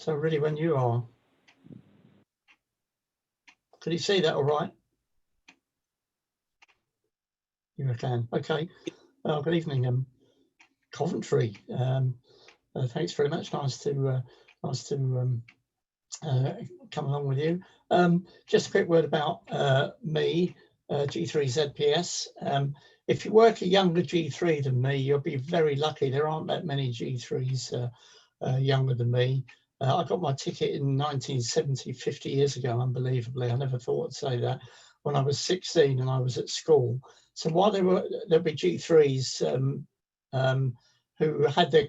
So really, when you are, could you see that all right? You can. Okay. Good evening, Coventry. Thanks very much. Nice to come along with you. Just a quick word about me, G3ZPS. If you work a younger G3 than me, you'll be very lucky. There aren't that many G3s younger than me. I got my ticket in 1970, 50 years ago, unbelievably. I never thought I'd say that, when I was 16 and I was at school. So while there'll be G3s who had their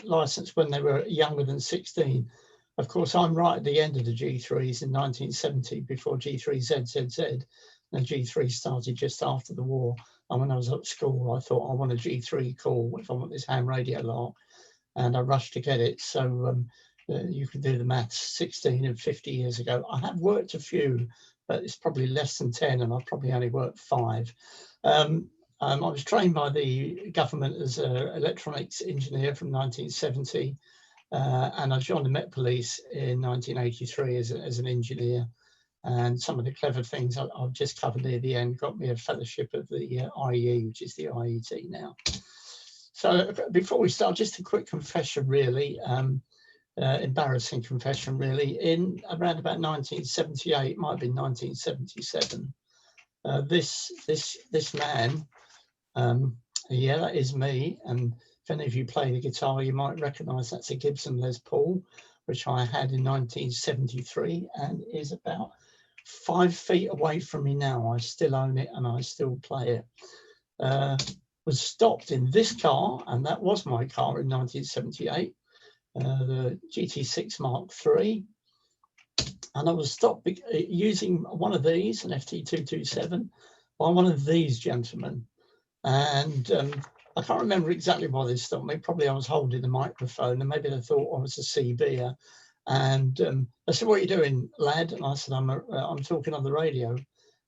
license when they were younger than 16. Of course, I'm right at the end of the G3s in 1970, before G3ZZZ, and G3 started just after the war. And when I was at school, I thought, I want a G3 call if I want this ham radio lark, and I rushed to get it. So you can do the maths, 16 and 50 years ago. I have worked a few, but it's probably less than 10, and I've probably only worked 5. I was trained by the government as an electronics engineer from 1970, and I joined the Met Police in 1983 as an engineer. And some of the clever things I've just covered near the end got me a fellowship of the IE, which is the IET now. So before we start, just a quick confession, really, embarrassing confession, really. In around about 1978, might have been 1977, this man, yeah, that is me. And if any of you play the guitar, you might recognize that's a Gibson Les Paul, which I had in 1973, and is about 5 feet away from me now. I still own it and I still play it. Was stopped in this car, and that was my car in 1978, the GT6 Mark III. And I was stopped using one of these, an FT227, by one of these gentlemen. And I can't remember exactly why they stopped me. Probably I was holding the microphone, and maybe they thought I was a CBer. And they said, "What are you doing, lad?" And I said, I'm talking on the radio."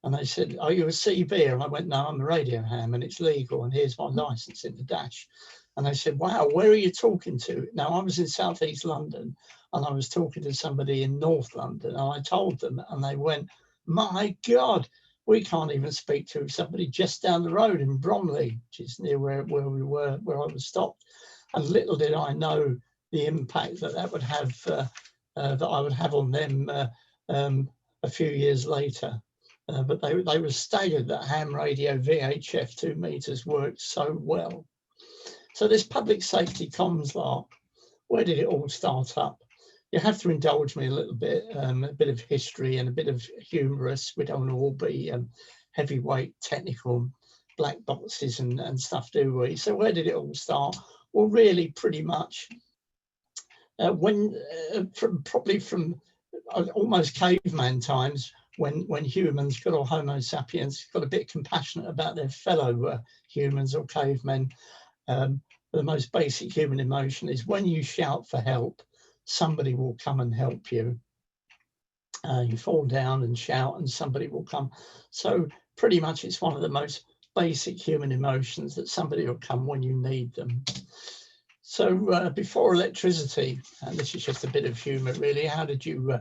And they said, "Are you a CBer?" And I went, "No, I'm a radio ham, and it's legal, and here's my license in the dash." And they said, "Wow, where are you talking to?" Now, I was in Southeast London, and I was talking to somebody in North London, and I told them, and they went, "My God, we can't even speak to somebody just down the road in Bromley," which is near where we were, where I was stopped. And little did I know the impact that would have, that I would have on them a few years later. But they were staggered that ham radio VHF 2 meters worked so well. So this public safety comms lark, where did it all start up? You have to indulge me a little bit, a bit of history and a bit of humorous. We don't all be heavyweight technical black boxes and stuff, do we? So where did it all start? Well, really pretty much probably from almost caveman times, when humans, good old Homo sapiens, got a bit compassionate about their fellow humans or cavemen. The most basic human emotion is when you shout for help, somebody will come and help you. You fall down and shout and somebody will come. So pretty much it's one of the most basic human emotions, that somebody will come when you need them. So before electricity, and this is just a bit of humor really, how did you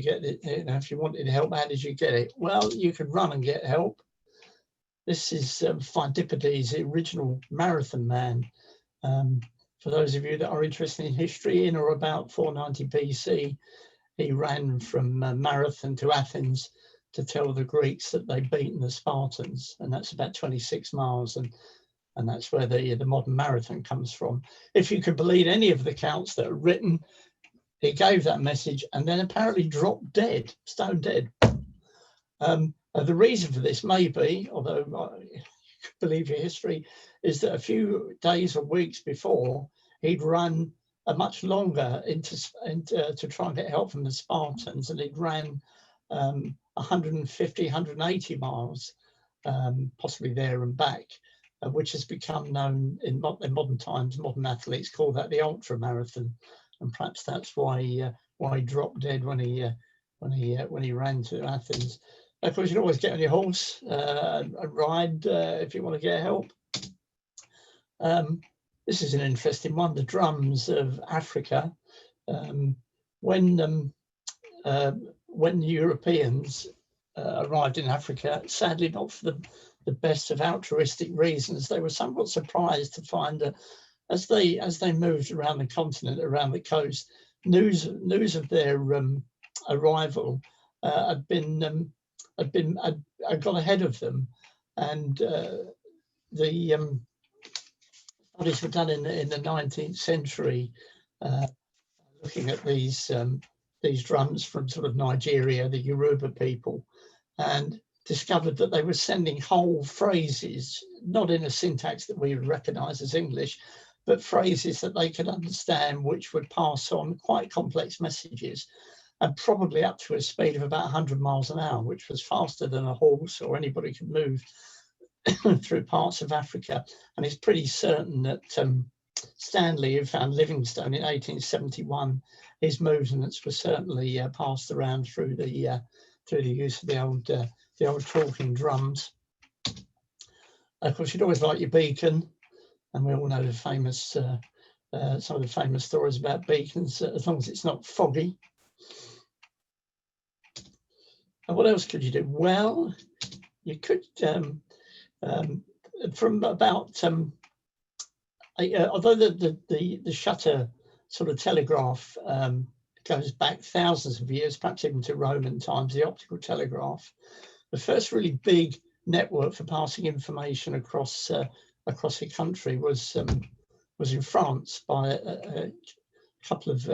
get it? You know, if you wanted help, how did you get it? Well, you could run and get help. This is Pheidippides, the original marathon man. For those of you that are interested in history, in or about 490 BC, he ran from Marathon to Athens to tell the Greeks that they'd beaten the Spartans, and that's about 26 miles, and that's where the modern marathon comes from. If you could believe any of the accounts that are written, he gave that message and then apparently dropped dead, stone dead. The reason for this may be, although you could believe your history, is that a few days or weeks before, he'd run a much longer to try and get help from the Spartans, and he'd ran 150, 180 miles, possibly there and back, which has become known in modern times. Modern athletes call that the ultra marathon, and perhaps that's why he dropped dead when he ran to Athens. Of course, you can always get on your horse and ride if you want to get help. this is an interesting one, the drums of Africa. When the Europeans arrived in Africa, sadly not for the best of altruistic reasons, they were somewhat surprised to find that as they moved around the continent, around the coast, news of their arrival had gone ahead of them, and the studies were done in the 19th century, looking at these drums from sort of Nigeria, the Yoruba people, and discovered that they were sending whole phrases, not in a syntax that we would recognise as English, but phrases that they could understand, which would pass on quite complex messages, and probably up to a speed of about 100 miles an hour, which was faster than a horse or anybody could move through parts of Africa. And it's pretty certain that Stanley, who found Livingstone in 1871, his movements were certainly passed around through the use of the old talking drums. Of course, you'd always like your beacon, and we all know the famous some of the famous stories about beacons, as long as it's not foggy. And what else could you do? Well, you could from about although the shutter sort of telegraph goes back thousands of years, perhaps even to Roman times, the optical telegraph, the first really big network for passing information across a country was in France by a couple of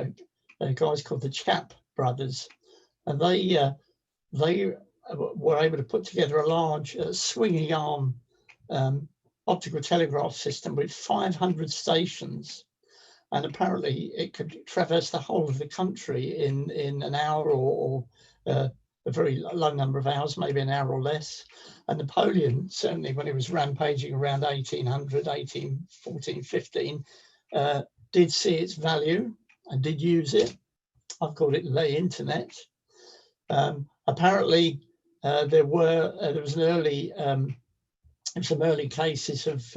guys called the Chap brothers, and they were able to put together a large swinging arm optical telegraph system with 500 stations, and apparently it could traverse the whole of the country in an hour or a very low number of hours, maybe an hour or less. And Napoleon, certainly when he was rampaging around 1800, 1814, 15, did see its value and did use it. I've called it the internet. Apparently there was some early cases of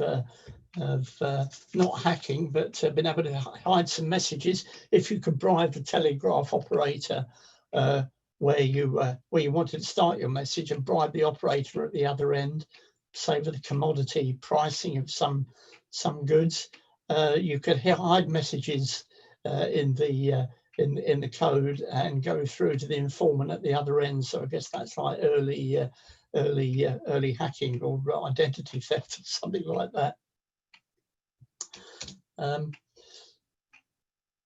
not hacking, but being able to hide some messages if you could bribe the telegraph operator where you wanted to start your message, and bribe the operator at the other end, say for the commodity pricing of some goods. You could hide messages in the code and go through to the informant at the other end. So I guess that's like early hacking or identity theft or something like that.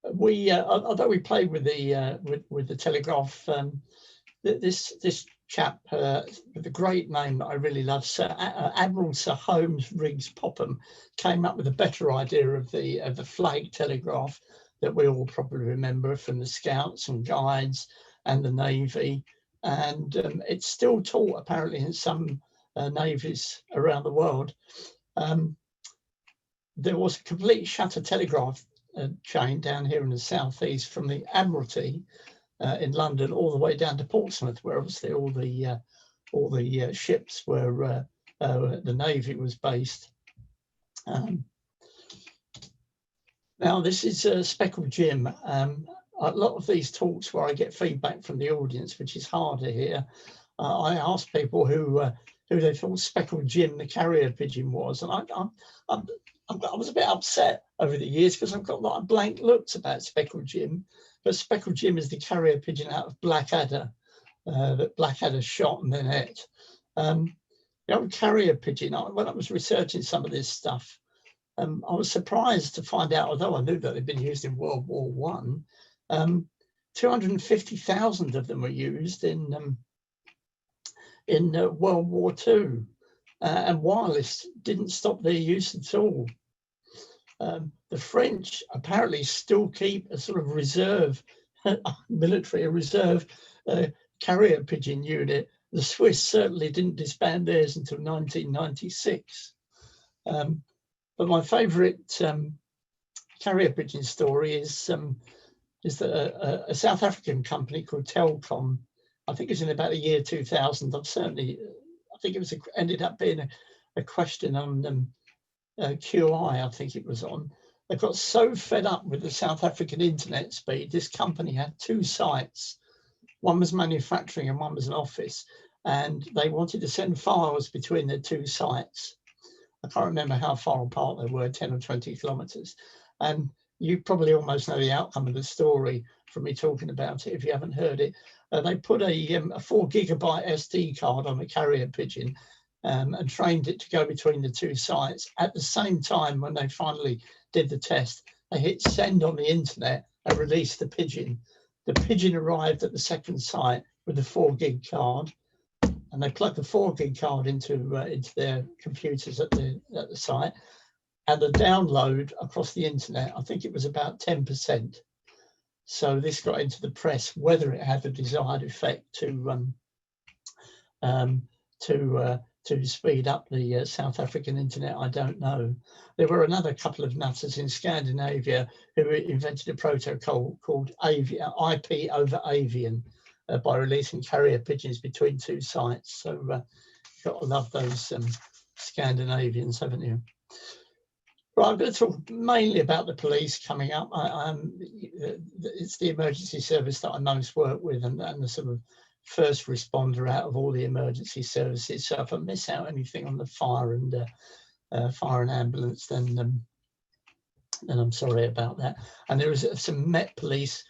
Although we played with the telegraph, this chap with a great name that I really love, Admiral Sir Holmes Riggs Popham, came up with a better idea of the flag telegraph that we all probably remember from the Scouts and Guides and the Navy, and it's still taught apparently in some navies around the world. There was a complete shutter telegraph chain down here in the southeast from the Admiralty in London all the way down to Portsmouth, where obviously all the ships were the Navy was based. Now this is Speckled Jim. A lot of these talks where I get feedback from the audience, which is hard to hear, I ask people who they thought Speckled Jim, the carrier pigeon, was, and I was a bit upset over the years because I've got a lot of blank looks about Speckled Jim, but Speckled Jim is the carrier pigeon out of Blackadder that Blackadder shot and then ate. The old carrier pigeon, when I was researching some of this stuff, I was surprised to find out, although I knew that they'd been used in World War I, 250,000 of them were used in World War II, and wireless didn't stop their use at all. The French apparently still keep a sort of reserve, military reserve carrier pigeon unit. The Swiss certainly didn't disband theirs until 1996. But my favourite carrier pigeon story is that a South African company called Telkom, I think it was in about the year 2000. I think it was ended up being a question on QI, I think it was on, They got so fed up with the South African internet speed, this company had 2 sites. One was manufacturing and one was an office, and they wanted to send files between the 2 sites. I can't remember how far apart they were, 10 or 20 kilometers. And you probably almost know the outcome of the story from me talking about it if you haven't heard it. They put a 4 gigabyte SD card on a carrier pigeon and trained it to go between the 2 sites. At the same time, when they finally did the test, they hit send on the internet and released the pigeon. The pigeon arrived at the second site with the 4 gig card, and they plugged the 4 gig card into their computers at the site. And the download across the internet, I think it was about 10%. So this got into the press. Whether it had the desired effect to speed up the South African internet, I don't know. There were another couple of nutters in Scandinavia who invented a protocol called IP over avian by releasing carrier pigeons between 2 sites. So you've got to love those Scandinavians, haven't you? Right, I'm going to talk mainly about the police coming up. It's the emergency service that I most work with, and the sort of first responder out of all the emergency services. So if I miss out anything on the fire and ambulance, then I'm sorry about that. And there is some Met Police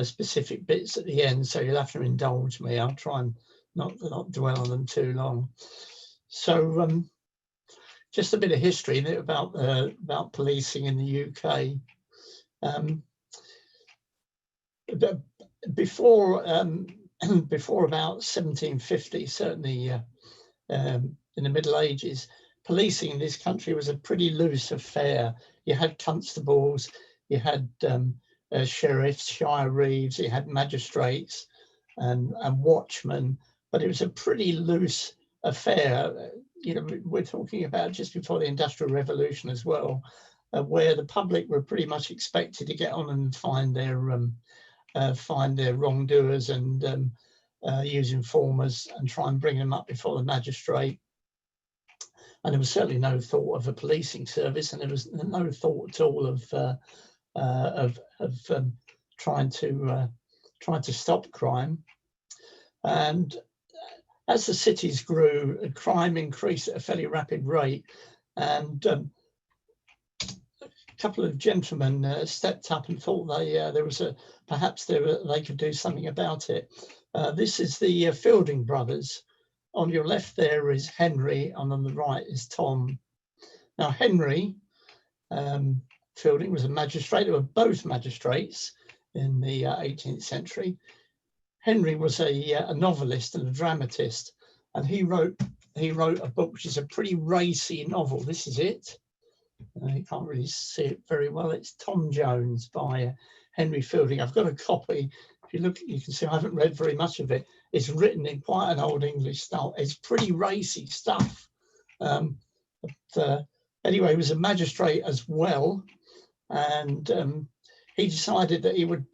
specific bits at the end, so you'll have to indulge me. I'll try and not dwell on them too long. So just a bit of history about policing in the UK. Before about 1750, certainly in the Middle Ages, policing in this country was a pretty loose affair. You had constables, you had sheriffs, shire reeves, you had magistrates and watchmen, but it was a pretty loose affair. You know, we're talking about just before the Industrial Revolution as well, where the public were pretty much expected to get on and find their wrongdoers and use informers and try and bring them up before the magistrate. And there was certainly no thought of a policing service, and there was no thought at all of trying to stop crime. And as the cities grew, crime increased at a fairly rapid rate, and a couple of gentlemen stepped up and thought perhaps they could do something about it. This is the Fielding brothers. On your left there is Henry, and on the right is Tom. Now Henry Fielding was a magistrate. They were both magistrates in the 18th century. Henry was a novelist and a dramatist, and he wrote a book which is a pretty racy novel. This is it. You can't really see it very well. It's Tom Jones by Henry Fielding. I've got a copy. If you look, you can see I haven't read very much of it. It's written in quite an old English style. It's pretty racy stuff. But anyway, he was a magistrate as well, and he decided that he would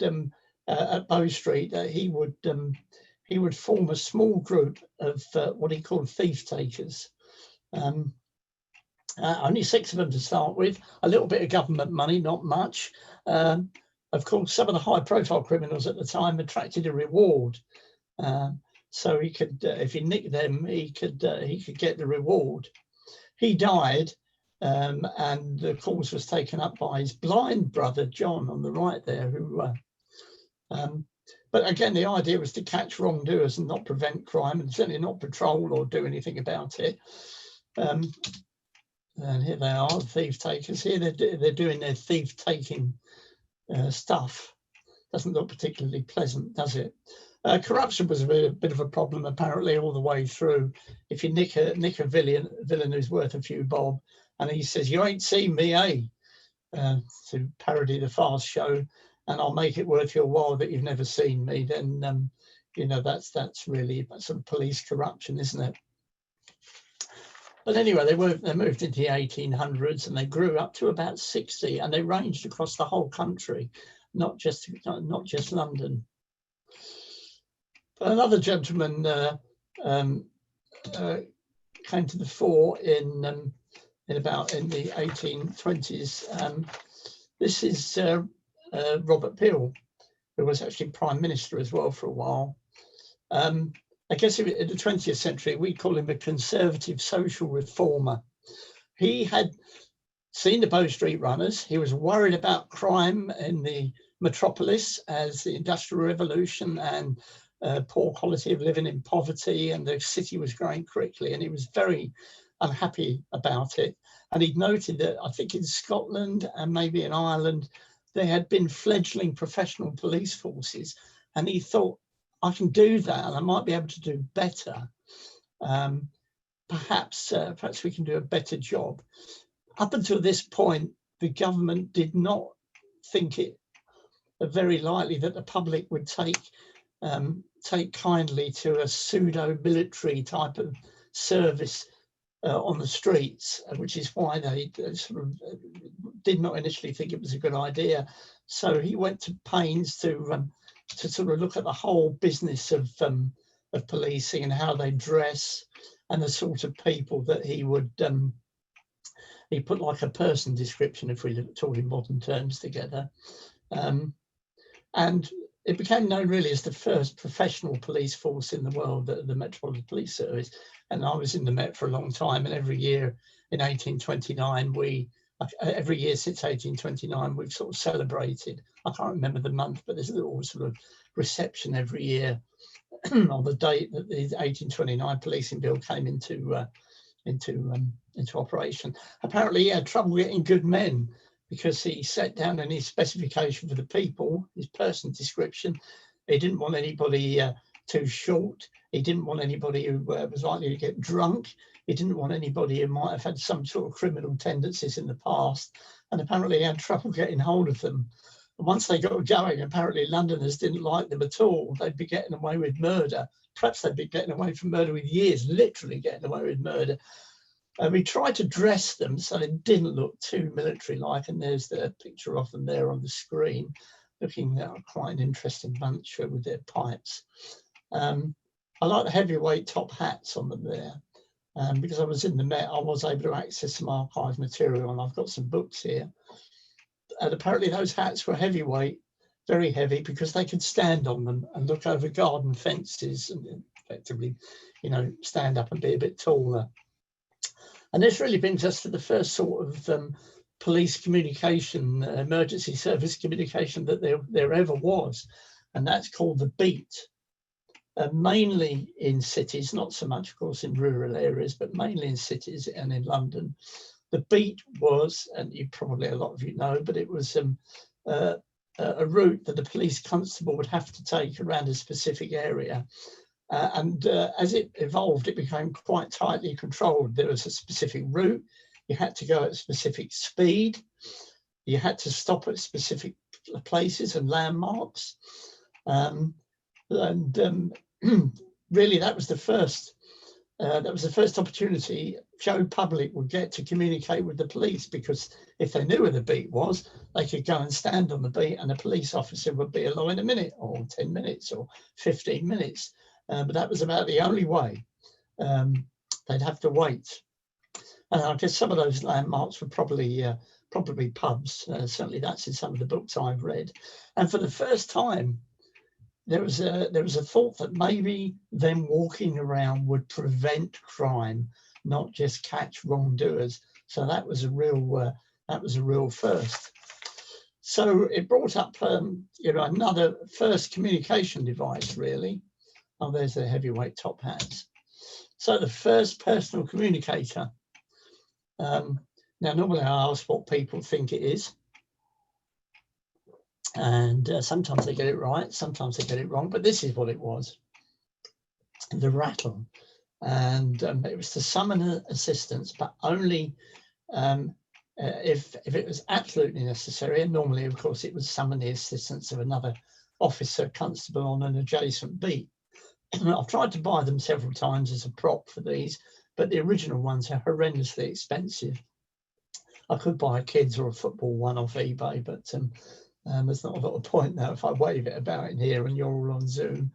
at Bow Street that he would form a small group of what he called thief takers. Only 6 of them to start with, a little bit of government money, not much. Of course, some of the high profile criminals at the time attracted a reward. So he could, if he nicked them, he could get the reward. He died, and the cause was taken up by his blind brother, John, on the right there, who but again, the idea was to catch wrongdoers and not prevent crime, and certainly not patrol or do anything about it. And here they are, thief takers. Here they're doing their thief taking stuff. Doesn't look particularly pleasant, does it? Corruption was a bit of a problem apparently all the way through. If you nick a villain who's worth a few bob, and he says, "You ain't seen me, eh?" To parody the Fast Show, and I'll make it worth your while that you've never seen me, then you know, that's really sort of police corruption, isn't it? But anyway, they moved into the 1800s, and they grew up to about 60, and they ranged across the whole country, not just London. But another gentleman came to the fore in the 1820s. This is Robert Peel, who was actually Prime Minister as well for a while. I guess in the 20th century, we call him a conservative social reformer. He had seen the Bow Street runners. He was worried about crime in the metropolis as the Industrial Revolution and poor quality of living in poverty, and the city was growing quickly, and he was very unhappy about it. And he'd noted that I think in Scotland and maybe in Ireland, there had been fledgling professional police forces, and he thought, I can do that and I might be able to do better. Perhaps we can do a better job. Up until this point, the government did not think it very likely that the public would take kindly to a pseudo-military type of service on the streets, which is why they sort of did not initially think it was a good idea. So he went to pains to sort of look at the whole business of policing and how they dress and the sort of people that he would he put like a person description, if we talk in modern terms, together. And it became known really as the first professional police force in the world, the Metropolitan Police Service. And I was in the Met for a long time, and every year in 1829, every year since 1829, we've sort of celebrated, I can't remember the month, but there's a little sort of reception every year on the date that the 1829 policing bill came into operation. Apparently he had trouble getting good men, because he set down in his specification for the people, his person description, he didn't want anybody too short. He didn't want anybody who was likely to get drunk. He didn't want anybody who might have had some sort of criminal tendencies in the past. And apparently he had trouble getting hold of them. And once they got going, apparently Londoners didn't like them at all. They'd be getting away with murder. Perhaps they'd be getting away from murder with years, literally getting away with murder. We tried to dress them so they didn't look too military-like, and there's the picture of them there on the screen, looking quite an interesting bunch with their pipes. I like the heavyweight top hats on them there, because I was in the Met, I was able to access some archive material, and I've got some books here. And apparently those hats were heavyweight, very heavy, because they could stand on them and look over garden fences and effectively, you know, stand up and be a bit taller. And this really brings us to the first sort of police communication, emergency service communication that there ever was. And that's called the beat. Mainly in cities, not so much, of course, in rural areas, but mainly in cities and in London. The beat was, and you probably, a lot of you know, but it was a route that the police constable would have to take around a specific area. As it evolved, it became quite tightly controlled. There was a specific route. You had to go at a specific speed. You had to stop at specific places and landmarks. Really, that was the first. That was the first opportunity Joe Public would get to communicate with the police, because if they knew where the beat was, they could go and stand on the beat, and a police officer would be along in a minute or 10 minutes or 15 minutes. But that was about the only way. They'd have to wait. And I guess some of those landmarks were probably pubs. Certainly that's in some of the books I've read. And for the first time, there was a thought that maybe them walking around would prevent crime, not just catch wrongdoers. So that was a real first. So it brought up another first communication device, really. Oh, there's the heavyweight top hats. So the first personal communicator. Now, normally I ask what people think it is. And sometimes they get it right, sometimes they get it wrong, but this is what it was. The rattle. And it was to summon assistance, but only if it was absolutely necessary. And normally, of course, it would summon the assistance of another officer, constable on an adjacent beat. I've tried to buy them several times as a prop for these, but the original ones are horrendously expensive. I could buy a kids or a football one off eBay, but there's not a lot of point now if I wave it about in here and you're all on Zoom.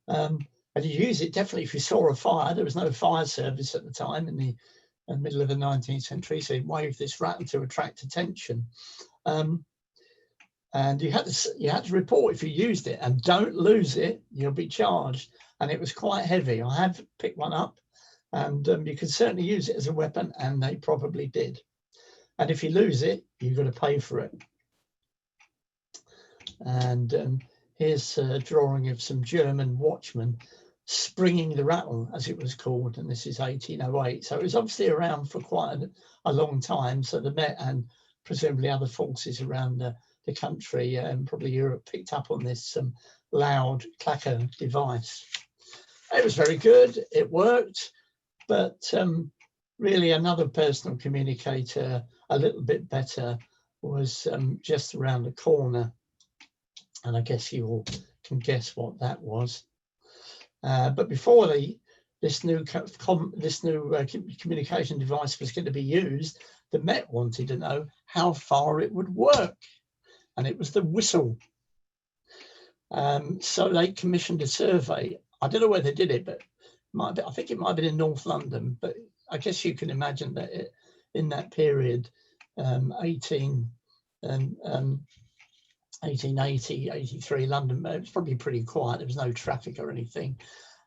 And you use it definitely if you saw a fire. There was no fire service at the time in the middle of the 19th century, so you wave this rattle to attract attention. and you had to report if you used it, and don't lose it, you'll be charged. And it was quite heavy. I have picked one up, and you can certainly use it as a weapon, and they probably did. And if you lose it, you've got to pay for it. And here's a drawing of some German watchmen springing the rattle, as it was called, and this is 1808. So it was obviously around for quite a long time. So the Met and presumably other forces around the country and probably Europe picked up on this loud clacker device. It was very good, it worked, but really another personal communicator a little bit better was just around the corner, and I guess you all can guess what that was. But before this new communication device was going to be used, the Met wanted to know how far it would work, and it was the whistle. So they commissioned a survey. I don't know where they did it, but I think it might have been in North London. But I guess you can imagine that in that period, 1880, 83, London, it was probably pretty quiet. There was no traffic or anything.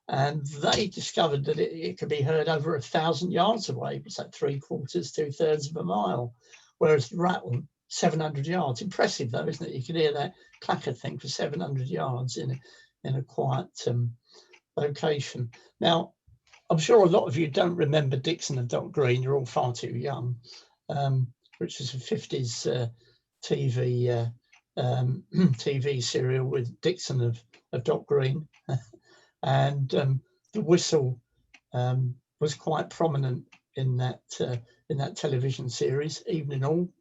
And they discovered that it could be heard over 1,000 yards away. It's like 3/4, 2/3 of a mile, whereas the rattle, 700 yards. Impressive though, isn't it? You can hear that clacker thing for 700 yards in a quiet location. Now, I'm sure a lot of you don't remember Dixon of Dock Green. You're all far too young, which was a 50s TV TV serial with Dixon of Dock Green. And the whistle was quite prominent in that television series, Evening All.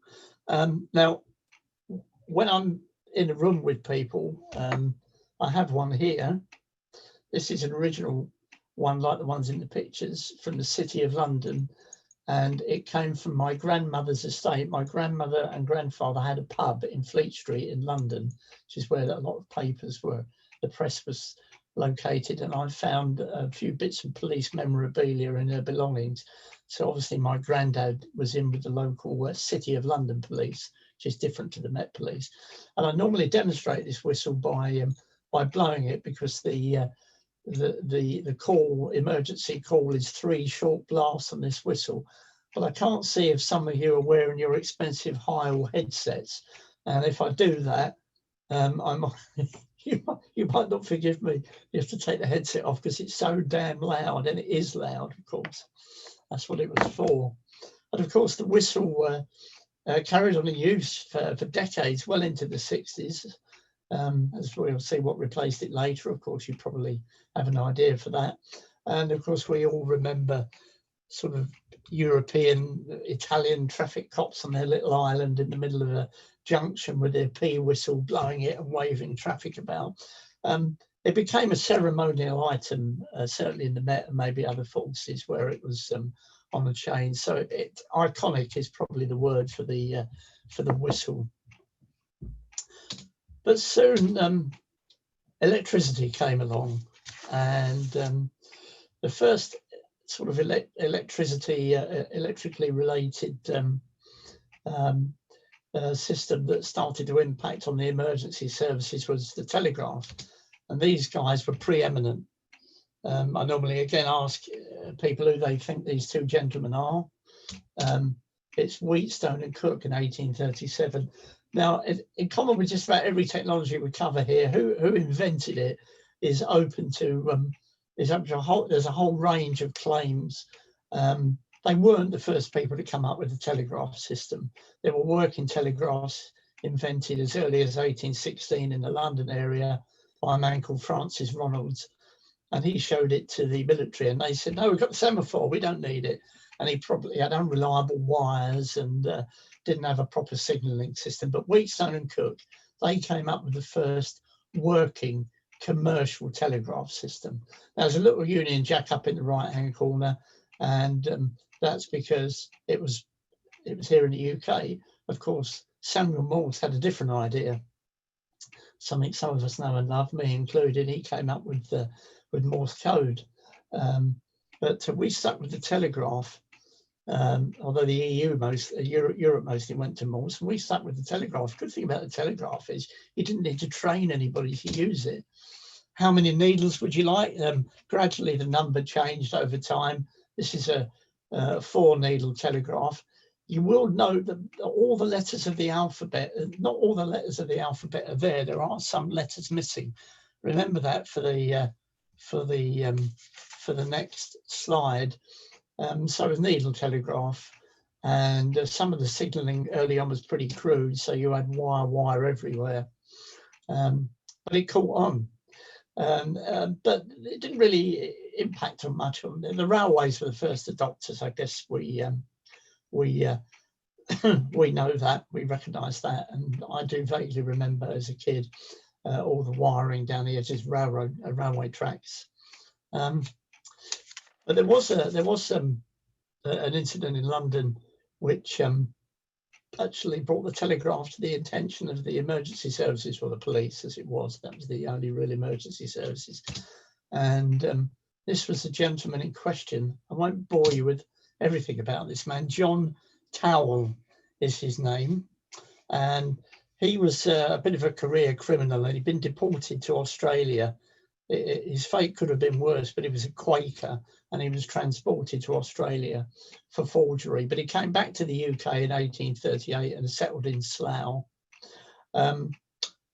Now, when I'm in a room with people, I have one here. This is an original one, like the ones in the pictures, from the City of London, and it came from my grandmother's estate. My grandmother and grandfather had a pub in Fleet Street in London, which is where a lot of papers were. The press was located, and I found a few bits of police memorabilia in her belongings. So obviously my granddad was in with the local City of London police, which is different to the Met Police. And I normally demonstrate this whistle by blowing it, because the emergency call is 3 short blasts on this whistle. But I can't see if some of you are wearing your expensive Heil headsets, and if I do that, you might not forgive me. You have to take the headset off because it's so damn loud, and it is loud, of course. That's what it was for. And of course, the whistle carried on in use for decades, well into the 60s. As we'll see what replaced it later. Of course, you probably have an idea for that. And of course, we all remember sort of European, Italian traffic cops on their little island in the middle of a junction with their pea whistle, blowing it and waving traffic about. It became a ceremonial item, certainly in the Met and maybe other forces, where it was on a chain. So iconic is probably the word for the whistle. But soon electricity came along, and the first sort of electrically related system that started to impact on the emergency services was the telegraph. And these guys were preeminent. I normally again ask people who they think these two gentlemen are. It's Wheatstone and Cook in 1837. Now, in common with just about every technology we cover here, who invented it is open to, there's a whole range of claims. They weren't the first people to come up with the telegraph system. There were working telegraphs invented as early as 1816 in the London area by a man called Francis Ronalds. And he showed it to the military, and they said, no, we've got the semaphore, we don't need it. And he probably had unreliable wires and didn't have a proper signalling system. But Wheatstone and Cook, they came up with the first working commercial telegraph system. Now, there's a little Union Jack up in the right-hand corner, and that's because it was here in the UK. Of course, Samuel Morse had a different idea, something some of us know and love, me included. He came up with Morse code, but we stuck with the telegraph. although the EU Europe mostly went to Morse, and we stuck with the telegraph. Good thing about the telegraph is you didn't need to train anybody to use it. How many needles would you like? Gradually the number changed over time. This is a 4-needle telegraph. You will note that all the letters of the alphabet, not all the letters of the alphabet are there. There are some letters missing. Remember that for the next slide. So a needle telegraph, and some of the signalling early on was pretty crude, so you had wire everywhere, but it caught on, but it didn't really impact on much. On the railways were the first adopters, I guess. We we know that, we recognise that, and I do vaguely remember as a kid all the wiring down the edges of railway tracks. But there was an incident in London which actually brought the telegraph to the attention of the emergency services, or the police as it was. That was the only real emergency services. And this was the gentleman in question. I won't bore you with everything about this man. John Towell is his name. And he was a bit of a career criminal, and he'd been deported to Australia. His fate could have been worse, but he was a Quaker, and he was transported to Australia for forgery. But he came back to the UK in 1838 and settled in Slough. But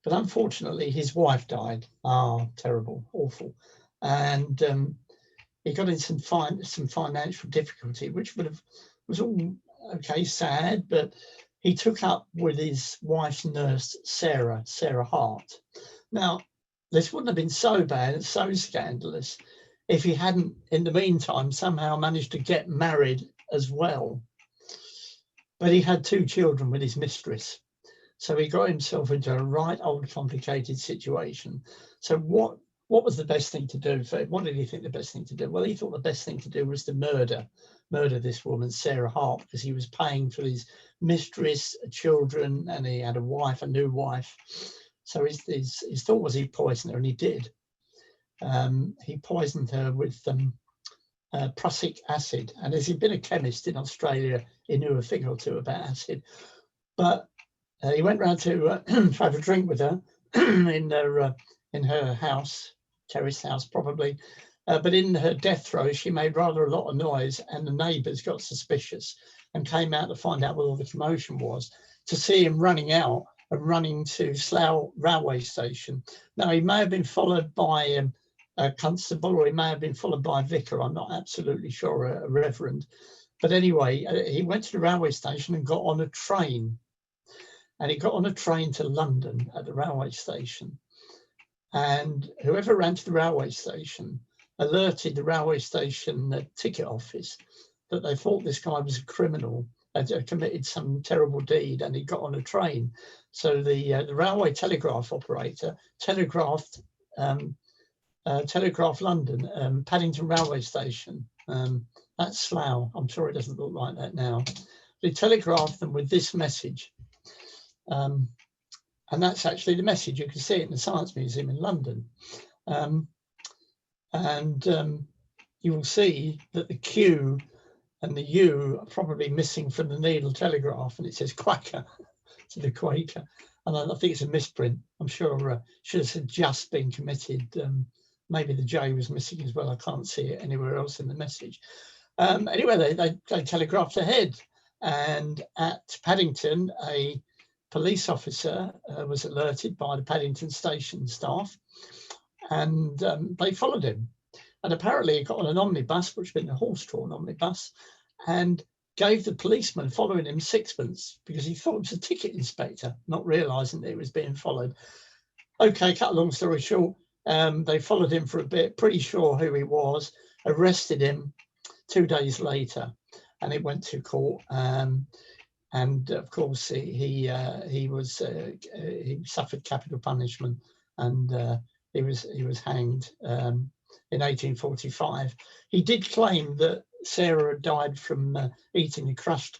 unfortunately, his wife died. Ah, terrible, awful. And he got into some financial difficulty, which was all okay, sad, but he took up with his wife's nurse, Sarah Hart. Now, this wouldn't have been so bad and so scandalous if he hadn't, in the meantime, somehow managed to get married as well. But he had 2 children with his mistress. So he got himself into a right old complicated situation. So what was the best thing to do for him? What did he think the best thing to do? Well, he thought the best thing to do was to murder this woman, Sarah Hart, because he was paying for his mistress, children, and he had a new wife. So his thought was he'd poison her, and he did. He poisoned her with prussic acid. And as he'd been a chemist in Australia, he knew a thing or two about acid. But he went round to have a drink with her in her house, terrace house probably. But in her death throes, she made rather a lot of noise, and the neighbours got suspicious and came out to find out what all the commotion was, to see him running out and running to Slough railway station. Now, he may have been followed by a constable, or he may have been followed by a vicar. I'm not absolutely sure, a reverend. But anyway, he went to the railway station and got on a train. And he got on a train to London at the railway station. And whoever ran to the railway station alerted the railway station ticket office that they thought this guy was a criminal, had committed some terrible deed, and he got on a train. So the railway telegraph operator telegraphed London, Paddington railway station. That's Slough. I'm sure it doesn't look like that now. They telegraphed them with this message. And that's actually the message. You can see it in the Science Museum in London. You will see that the Q and the U are probably missing from the needle telegraph, and it says Quacker to the Quaker. And I think it's a misprint. I'm sure should have just been committed. Maybe the J was missing as well. I can't see it anywhere else in the message. Anyway, they telegraphed ahead, and at Paddington, a police officer was alerted by the Paddington station staff, and they followed him. And apparently he got on an omnibus, which had been a horse-drawn omnibus, and gave the policeman following him 6pence because he thought it was a ticket inspector, not realising that he was being followed. Okay, cut a long story short, they followed him for a bit, pretty sure who he was, arrested him 2 days later, and it went to court. And of course, he suffered capital punishment, and he was hanged in 1845. He did claim that Sarah had died from eating the crushed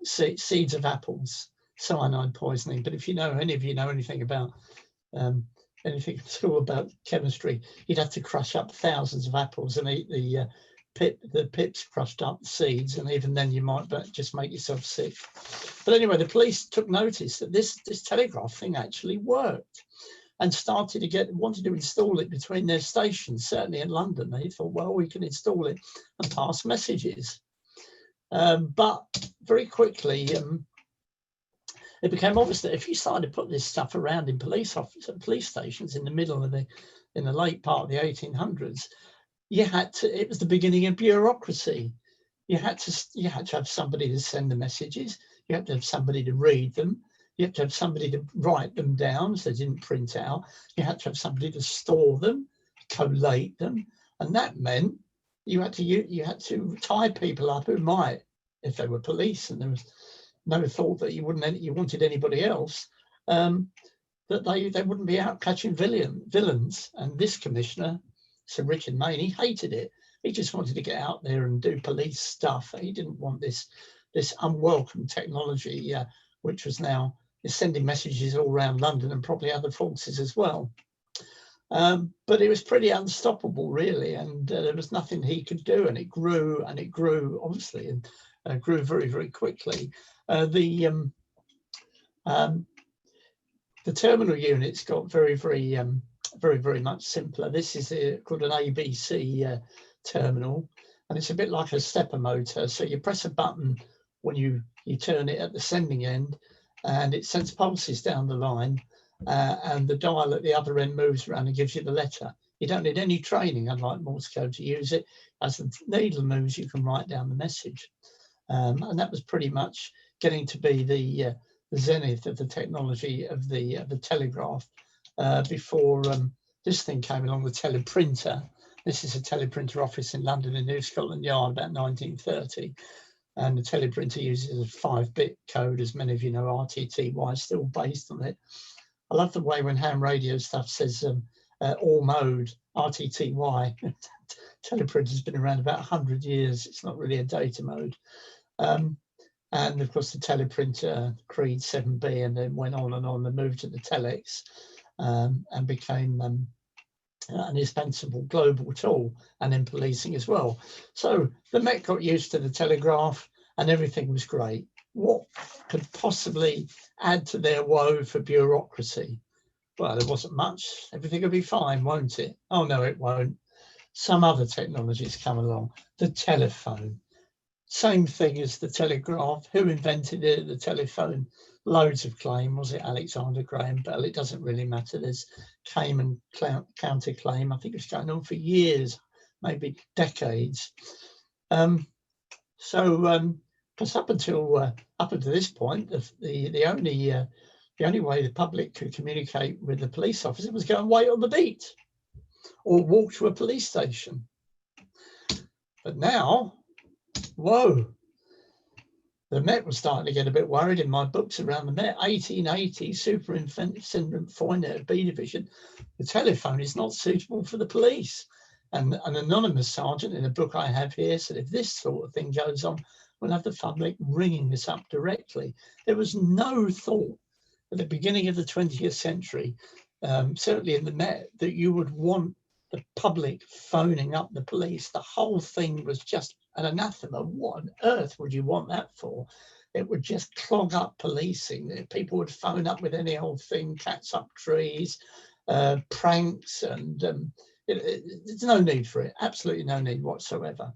seeds of apples, cyanide poisoning. But if any of you know anything about anything at all about chemistry, you'd have to crush up thousands of apples and eat the pips crushed up the seeds, and even then you might just make yourself sick. But anyway, the police took notice that this telegraph thing actually worked, and wanted to install it between their stations. Certainly in London, they thought, well, we can install it and pass messages. But very quickly, it became obvious that if you started to put this stuff around in police stations in the middle of in the late part of the 1800s, it was the beginning of bureaucracy. You had to have somebody to send the messages. You had to have somebody to read them. You had to have somebody to write them down so they didn't print out. You had to have somebody to store them, collate them, and that meant you had to tie people up who might, if they were police, and there was no thought that you wanted anybody else, that they wouldn't be out catching villains. And this commissioner, Sir Richard Mayne, he hated it. He just wanted to get out there and do police stuff. He didn't want this unwelcome technology, which was now sending messages all around London and probably other forces as well. But it was pretty unstoppable, really, and there was nothing he could do. And it grew, obviously, and grew very, very quickly. The terminal units got very, very much simpler. This is called an ABC terminal, and it's a bit like a stepper motor. So you press a button when you turn it at the sending end, and it sends pulses down the line, and the dial at the other end moves around and gives you the letter. You don't need any training, unlike Morse code, to use it. As the needle moves, you can write down the message. And that was pretty much getting to be the zenith of the technology of the telegraph before this thing came along, the teleprinter. This is a teleprinter office in London in New Scotland Yard about 1930. And the teleprinter uses a 5-bit code, as many of you know. RTTY is still based on it. I love the way when ham radio stuff says all mode, RTTY. Teleprinter's been around about 100 years. It's not really a data mode. And of course the teleprinter Creed 7B, and then went on and moved to the telex, and became an indispensable global tool, and in policing as well. So the Met got used to the telegraph and everything was great. What could possibly add to their woe for bureaucracy? Well, there wasn't much. Everything will be fine, won't it? Oh no, it won't. Some other technologies come along. The telephone. Same thing as the telegraph. Who invented it? The telephone. Loads of claim. Was it Alexander Graham Bell? It doesn't really matter. There's claim and counterclaim. I think it's going on for years, maybe decades. Because up until this point, the only way the public could communicate with the police officer was go and wait on the beat, or walk to a police station. But now, whoa, the Met was starting to get a bit worried. In my books around the Met, 1880, Superintendent Foynet of B Division, the telephone is not suitable for the police. And an anonymous sergeant in a book I have here said, if this sort of thing goes on, we'll have the public ringing this up directly. There was no thought at the beginning of the 20th century, certainly in the Met, that you would want the public phoning up the police. The whole thing was just an anathema. What on earth would you want that for? It would just clog up policing. People would phone up with any old thing, cats up trees, pranks, and there's no need for it. Absolutely no need whatsoever.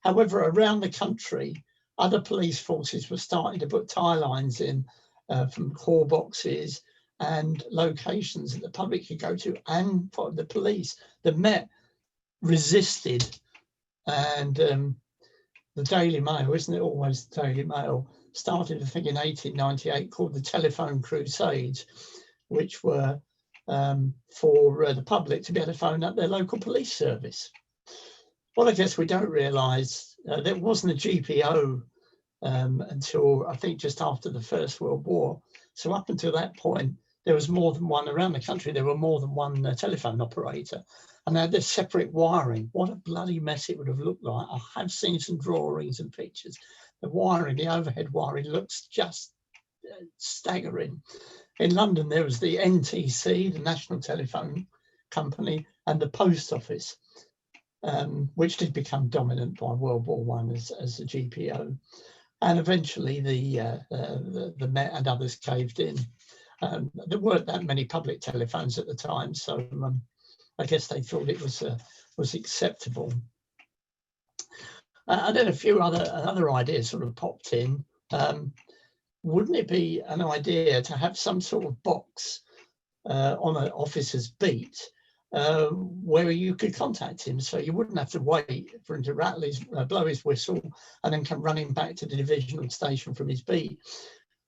However, around the country, other police forces were starting to put tie lines in from call boxes and locations that the public could go to, and for the police. The Met resisted, and the Daily Mail, isn't it always the Daily Mail, started a thing in 1898 called the Telephone Crusades, which were for the public to be able to phone up their local police service. Well, I guess we don't realise there wasn't a GPO until I think just after the First World War. So up until that point, there was more than one around the country. There were more than one telephone operator, and they had this separate wiring. What a bloody mess it would have looked like. I have seen some drawings and pictures. The wiring, the overhead wiring, looks just staggering. In London, there was the NTC, the National Telephone Company, and the Post Office. which did become dominant by World War I as the GPO. And eventually the Met and others caved in. There weren't that many public telephones at the time, so I guess they thought it was acceptable. And then a few other ideas sort of popped in. Wouldn't it be an idea to have some sort of box on an officer's beat where you could contact him, so you wouldn't have to wait for him to blow his whistle and then come running back to the divisional station from his beat?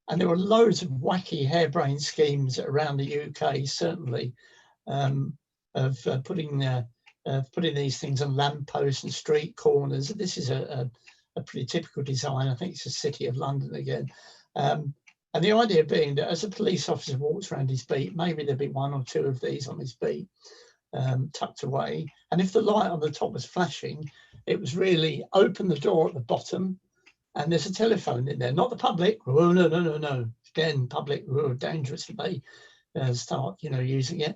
And there were loads of wacky harebrained schemes around the UK, certainly, of putting these things on lampposts and street corners. This is a pretty typical design. I think it's the City of London again. And the idea being that as a police officer walks around his beat, maybe there'd be one or two of these on his beat, tucked away. And if the light on the top was flashing, it was really open the door at the bottom and there's a telephone in there, not the public. Oh, no. Again, public, dangerous if they start, using it.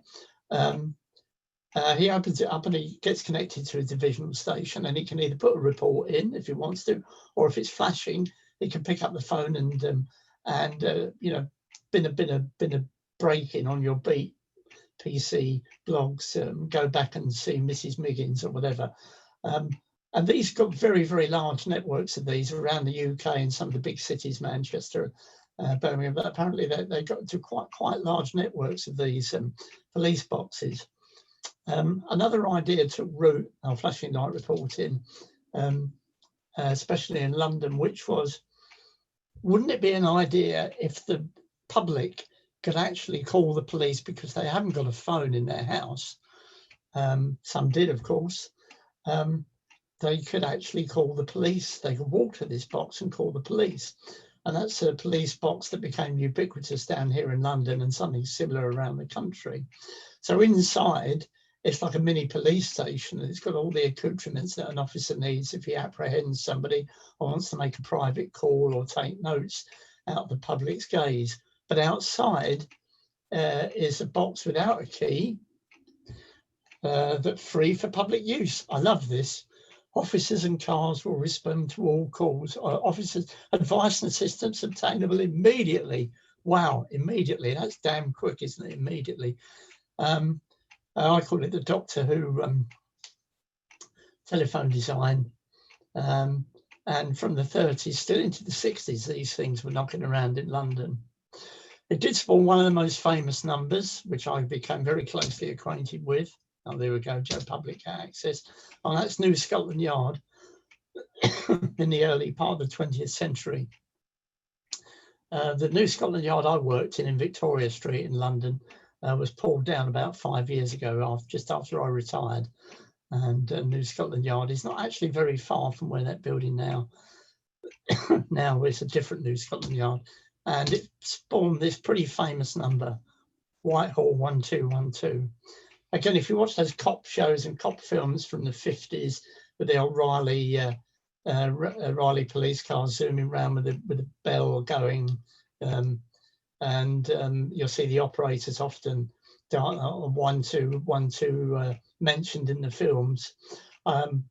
He opens it up and he gets connected to a divisional station, and he can either put a report in if he wants to, or if it's flashing, he can pick up the phone and been a break-in on your beat, PC blogs, go back and see Mrs. Miggins or whatever. And these got very, very large networks of these around the UK and some of the big cities, Manchester, Birmingham. But apparently they got to quite large networks of these police boxes. Another idea took root, our flashing light reporting, especially in London, which was, wouldn't it be an idea if the public could actually call the police because they haven't got a phone in their house? Some did, of course. They could actually call the police. They could walk to this box and call the police. And that's a police box that became ubiquitous down here in London and something similar around the country. So inside, it's like a mini police station, and it's got all the accoutrements that an officer needs if he apprehends somebody or wants to make a private call or take notes out of the public's gaze. But outside is a box without a key that's free for public use. I love this. Officers and cars will respond to all calls. Officers, advice and assistance obtainable immediately. Wow, immediately. That's damn quick, isn't it? Immediately. I call it the Doctor Who telephone design. And from the 30s, still into the 60s, these things were knocking around in London. It did spawn one of the most famous numbers, which I became very closely acquainted with. Oh, there we go, Joe Public Access. Oh, that's New Scotland Yard in the early part of the 20th century. The New Scotland Yard I worked in Victoria Street in London was pulled down about 5 years ago, just after I retired. And New Scotland Yard is not actually very far from where that building now. Now it's a different New Scotland Yard. And it spawned this pretty famous number, Whitehall 1212. Again, if you watch those cop shows and cop films from the 50s with the old Riley police cars zooming around with a bell going, and you'll see the operators often 1212 mentioned in the films, and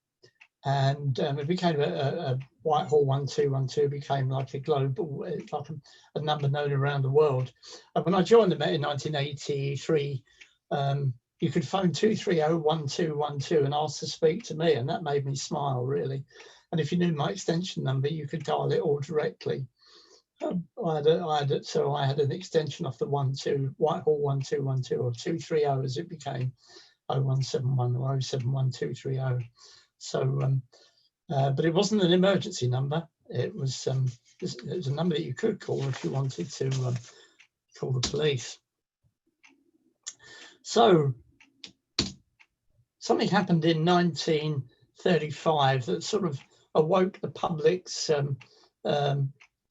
it became a Whitehall 1212 became like a global, like a number known around the world. And when I joined the Met in 1983, you could phone 230-1212 and ask to speak to me, and that made me smile, really. And if you knew my extension number, you could dial it all directly. So I had an extension off the Whitehall 1212 or 230 as it became, 0171 or 071230. So, but it wasn't an emergency number. It was a number that you could call if you wanted to call the police. So something happened in 1935 that sort of awoke the public's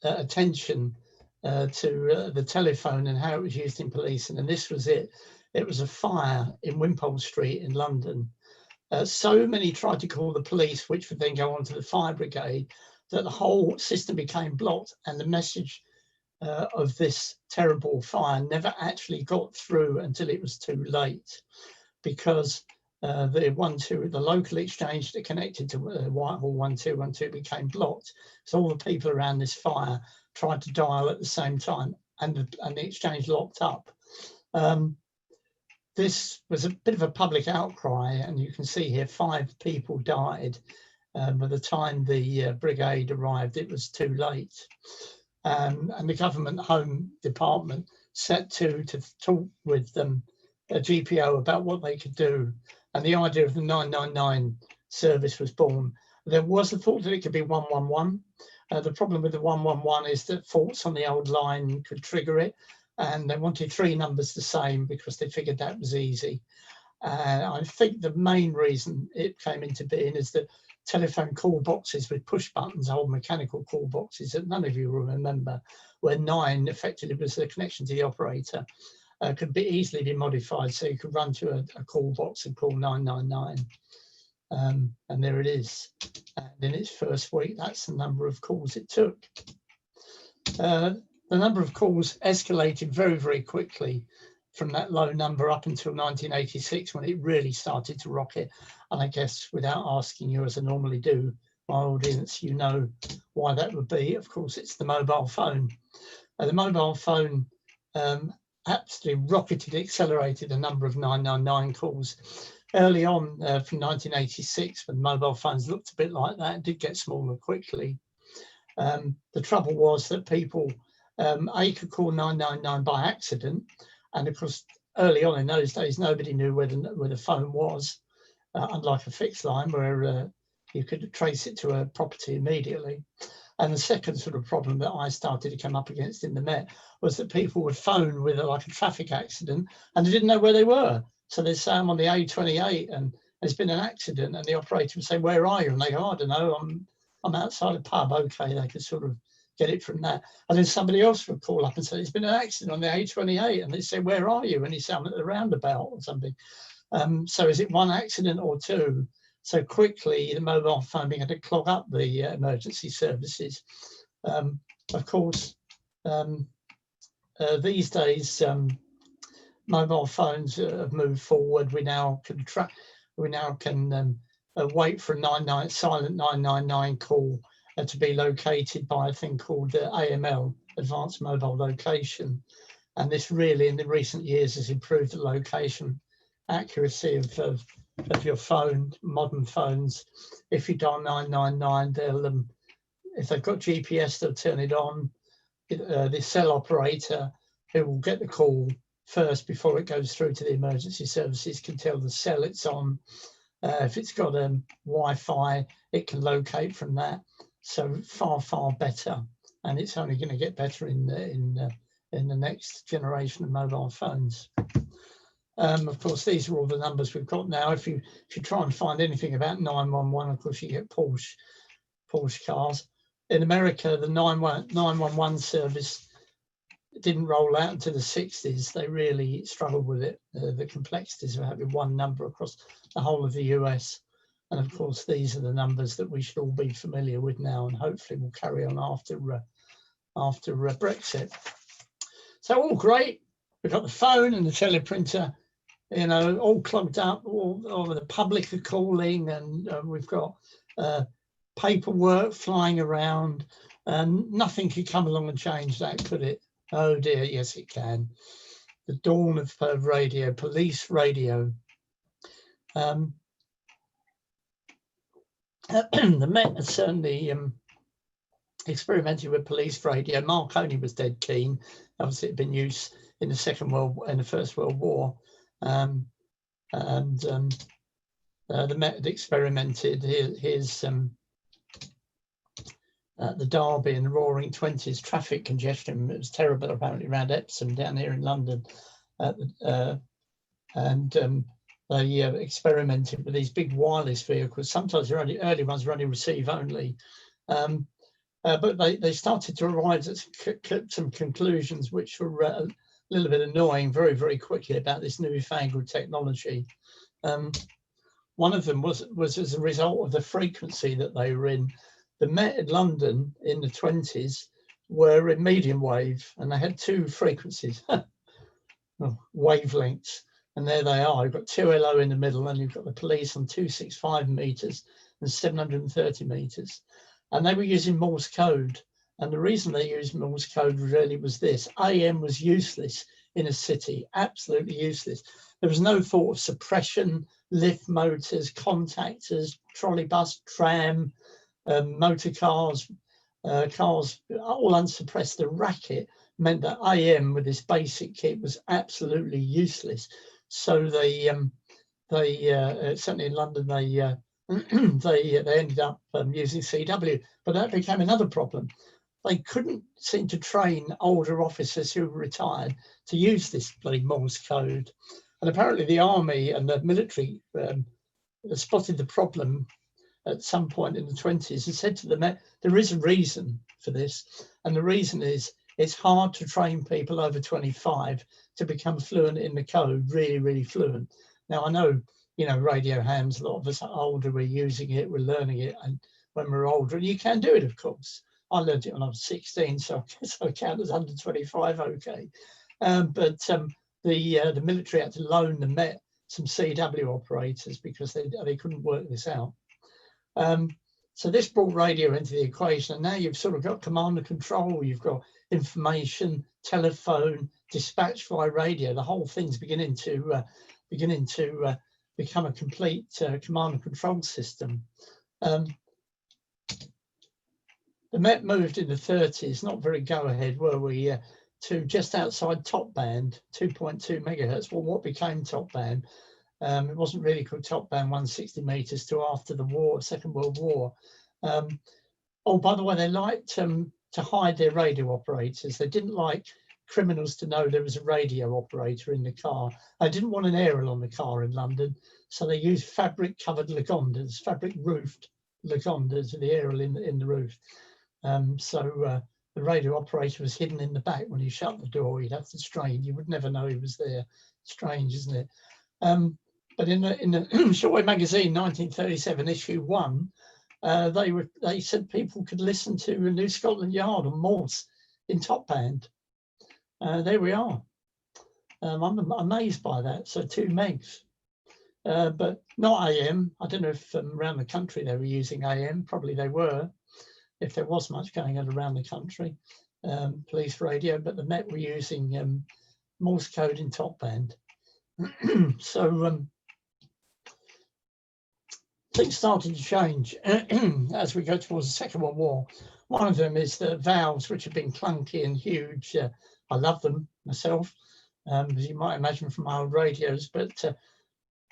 attention to the telephone and how it was used in policing. And this was it. It was a fire in Wimpole Street in London. So many tried to call the police, which would then go on to the fire brigade, that the whole system became blocked, and the message of this terrible fire never actually got through until it was too late, because the local exchange that connected to Whitehall 1212 became blocked. So all the people around this fire tried to dial at the same time, and the exchange locked up. This was a bit of a public outcry, and you can see here 5 people died. By the time the brigade arrived, it was too late. And the government home department set to talk with a GPO about what they could do. And the idea of the 999 service was born. There was a thought that it could be 111. The problem with the 111 is that faults on the old line could trigger it. And they wanted 3 numbers the same because they figured that was easy. I think the main reason it came into being is that telephone call boxes with push buttons, old mechanical call boxes that none of you will remember, where 9 effectively was the connection to the operator, could easily be modified so you could run to a call box and call 999. And there it is. And in its first week, that's the number of calls it took. The number of calls escalated very, very quickly from that low number up until 1986, when it really started to rocket. And I guess without asking you, as I normally do, my audience, you know why that would be. Of course, it's the mobile phone. The mobile phone absolutely rocketed, accelerated the number of 999 calls. Early on, from 1986, when mobile phones looked a bit like that, it did get smaller quickly. The trouble was that people, could call 999 by accident. And of course, early on in those days, nobody knew where the phone was, unlike a fixed line where you could trace it to a property immediately. And the second sort of problem that I started to come up against in the Met was that people would phone with like a traffic accident and they didn't know where they were. So they'd say, I'm on the A28 and there's been an accident, and the operator would say, where are you? And they go, I don't know, I'm outside a pub. Okay, they could sort of get it from that. And then somebody else would call up and say, there's been an accident on the A28. And they say, where are you? And you say, I'm at the roundabout or something. So is it one accident or 2? So quickly, the mobile phone began to clog up the emergency services. Of course, these days, mobile phones have moved forward. We now can wait for a silent 999 call to be located by a thing called AML, Advanced Mobile Location. And this really, in the recent years, has improved the location accuracy of your phone, modern phones. If you dial 999, they'll, if they've got GPS, they'll turn it on. The cell operator, who will get the call first before it goes through to the emergency services, can tell the cell it's on. If it's got Wi-Fi, it can locate from that. So far, far better, and it's only going to get better in the next generation of mobile phones. Of course, these are all the numbers we've got now. If you try and find anything about 911, of course, you get Porsche cars. In America, the 911 service didn't roll out until the 60s. They really struggled with it, the complexities of having one number across the whole of the US. And of course, these are the numbers that we should all be familiar with now, and hopefully will carry on after Brexit. So all great. We've got the phone and the teleprinter, you know, all clogged up. All the public are calling, and we've got paperwork flying around, and nothing could come along and change that, could it? Oh dear, yes it can. The dawn of radio, police radio. The Met has certainly experimented with police radio. Marconi was dead keen. Obviously, it had been used in the First World War, and the Met had experimented. Here's the Derby and the Roaring Twenties traffic congestion. It was terrible, apparently, around Epsom down here in London, they experimented with these big wireless vehicles. Sometimes the early ones were only receive only, but they started to arrive at some conclusions which were a little bit annoying very, very quickly about this newfangled technology. One of them was as a result of the frequency that they were in. The Met in London in the 20s were in medium wave, and they had 2 frequencies, wavelengths. and there they are. You've got 2LO in the middle, and you've got the police on 265 meters and 730 meters. And they were using Morse code. And the reason they used Morse code really was this: AM was useless in a city, absolutely useless. There was no thought of suppression, lift motors, contactors, trolley bus, tram, motor cars, cars, all unsuppressed. The racket meant that AM with this basic kit was absolutely useless. So they certainly in London, they ended up using CW, but that became another problem. They couldn't seem to train older officers who were retired to use this bloody Morse code. And apparently the army and the military spotted the problem at some point in the 20s and said to the Met, there is a reason for this. And the reason is it's hard to train people over 25 to become fluent in the code, really, really fluent. Now, I know, you know, radio hams, a lot of us are older, we're using it, we're learning it, and when we're older, and you can do it, of course. I learned it when I was 16, so I guess I count as under 25, okay. But the military had to loan the Met some CW operators because they couldn't work this out. So this brought radio into the equation, and now you've sort of got command and control, you've got information, telephone, dispatch via radio. The whole thing's beginning to become a complete command and control system. The Met moved in the 30s, not very go-ahead, were we, to just outside top band, 2.2 megahertz. Well, what became top band? It wasn't really called top band 160 meters till after the war, Second World War. Oh, by the way, they liked to hide their radio operators. They didn't like criminals to know there was a radio operator in the car. They didn't want an aerial on the car in London, so they used fabric-covered lagondas, fabric-roofed lagondas with the aerial in the roof. So the radio operator was hidden in the back. When you shut the door, you'd have to strain. You would never know he was there. Strange, isn't it? But in the Shortwave magazine, 1937, issue 1, they said people could listen to New Scotland Yard on Morse in top band. There we are. I'm amazed by that. So 2 megs, but not AM. I don't know if around the country they were using AM. Probably they were, if there was much going on around the country, police radio, but the Met were using Morse code in top band. So things started to change as we go towards the Second World War. One of them is the valves, which have been clunky and huge. I love them myself, as you might imagine from my old radios, but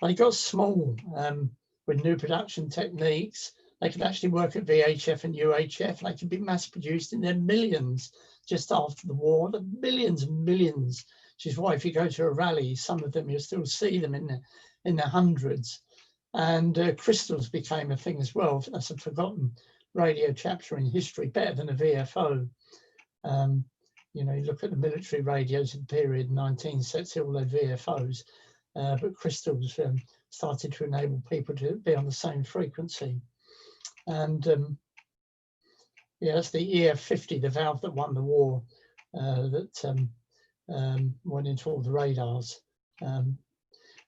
they got small with new production techniques. They could actually work at VHF and UHF. They could be mass produced in their millions just after the war, the millions and millions, which is why if you go to a rally, some of them you'll still see them in the hundreds. And crystals became a thing as well. That's a forgotten radio chapter in history, better than a VFO. You know, you look at the military radios in the period 19 sets, all their VFOs, but crystals started to enable people to be on the same frequency. And yeah, that's the EF50, the valve that won the war, that went into all the radars.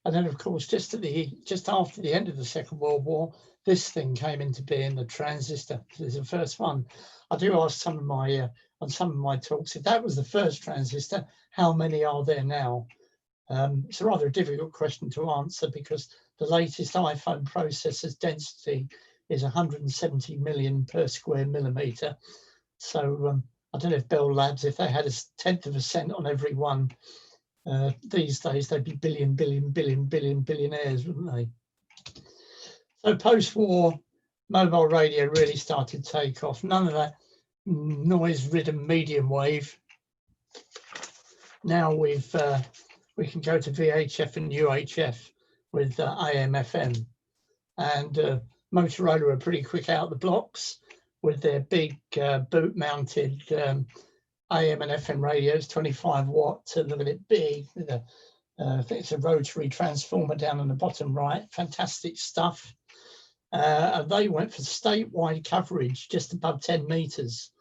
And then, of course, just after the end of the Second World War, this thing came into being, the transistor. This is the first one. I do ask some of my on some of my talks, if that was the first transistor, how many are there now? It's a rather difficult question to answer because the latest iPhone processor's density is 170 million per square millimeter. So I don't know if Bell Labs, if they had 1/10 of a cent on every one, these days they'd be billionaires, wouldn't they? So post-war, mobile radio really started to take off. None of that noise-ridden medium wave. Now we can go to VHF and UHF with AM/FM, and Motorola are pretty quick out the blocks with their big boot-mounted AM and FM radios, 25 watt. Look at it, big. With I think it's a rotary transformer down on the bottom right. Fantastic stuff. They went for statewide coverage just above 10 meters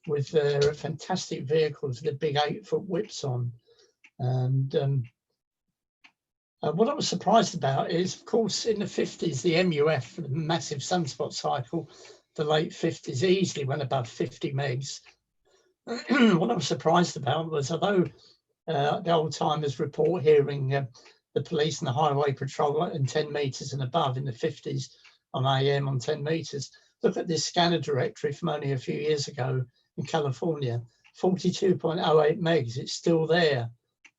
with their fantastic vehicles with the big 8-foot whips on. And What I was surprised about is, of course, in the 50s, the MUF, the massive sunspot cycle, the late 50s, easily went above 50 megs. What I was surprised about was, although the old timers report hearing the police and the highway patrol in 10 meters and above in the 50s on AM on 10 meters, look at this scanner directory from only a few years ago in California, 42.08 megs, it's still there.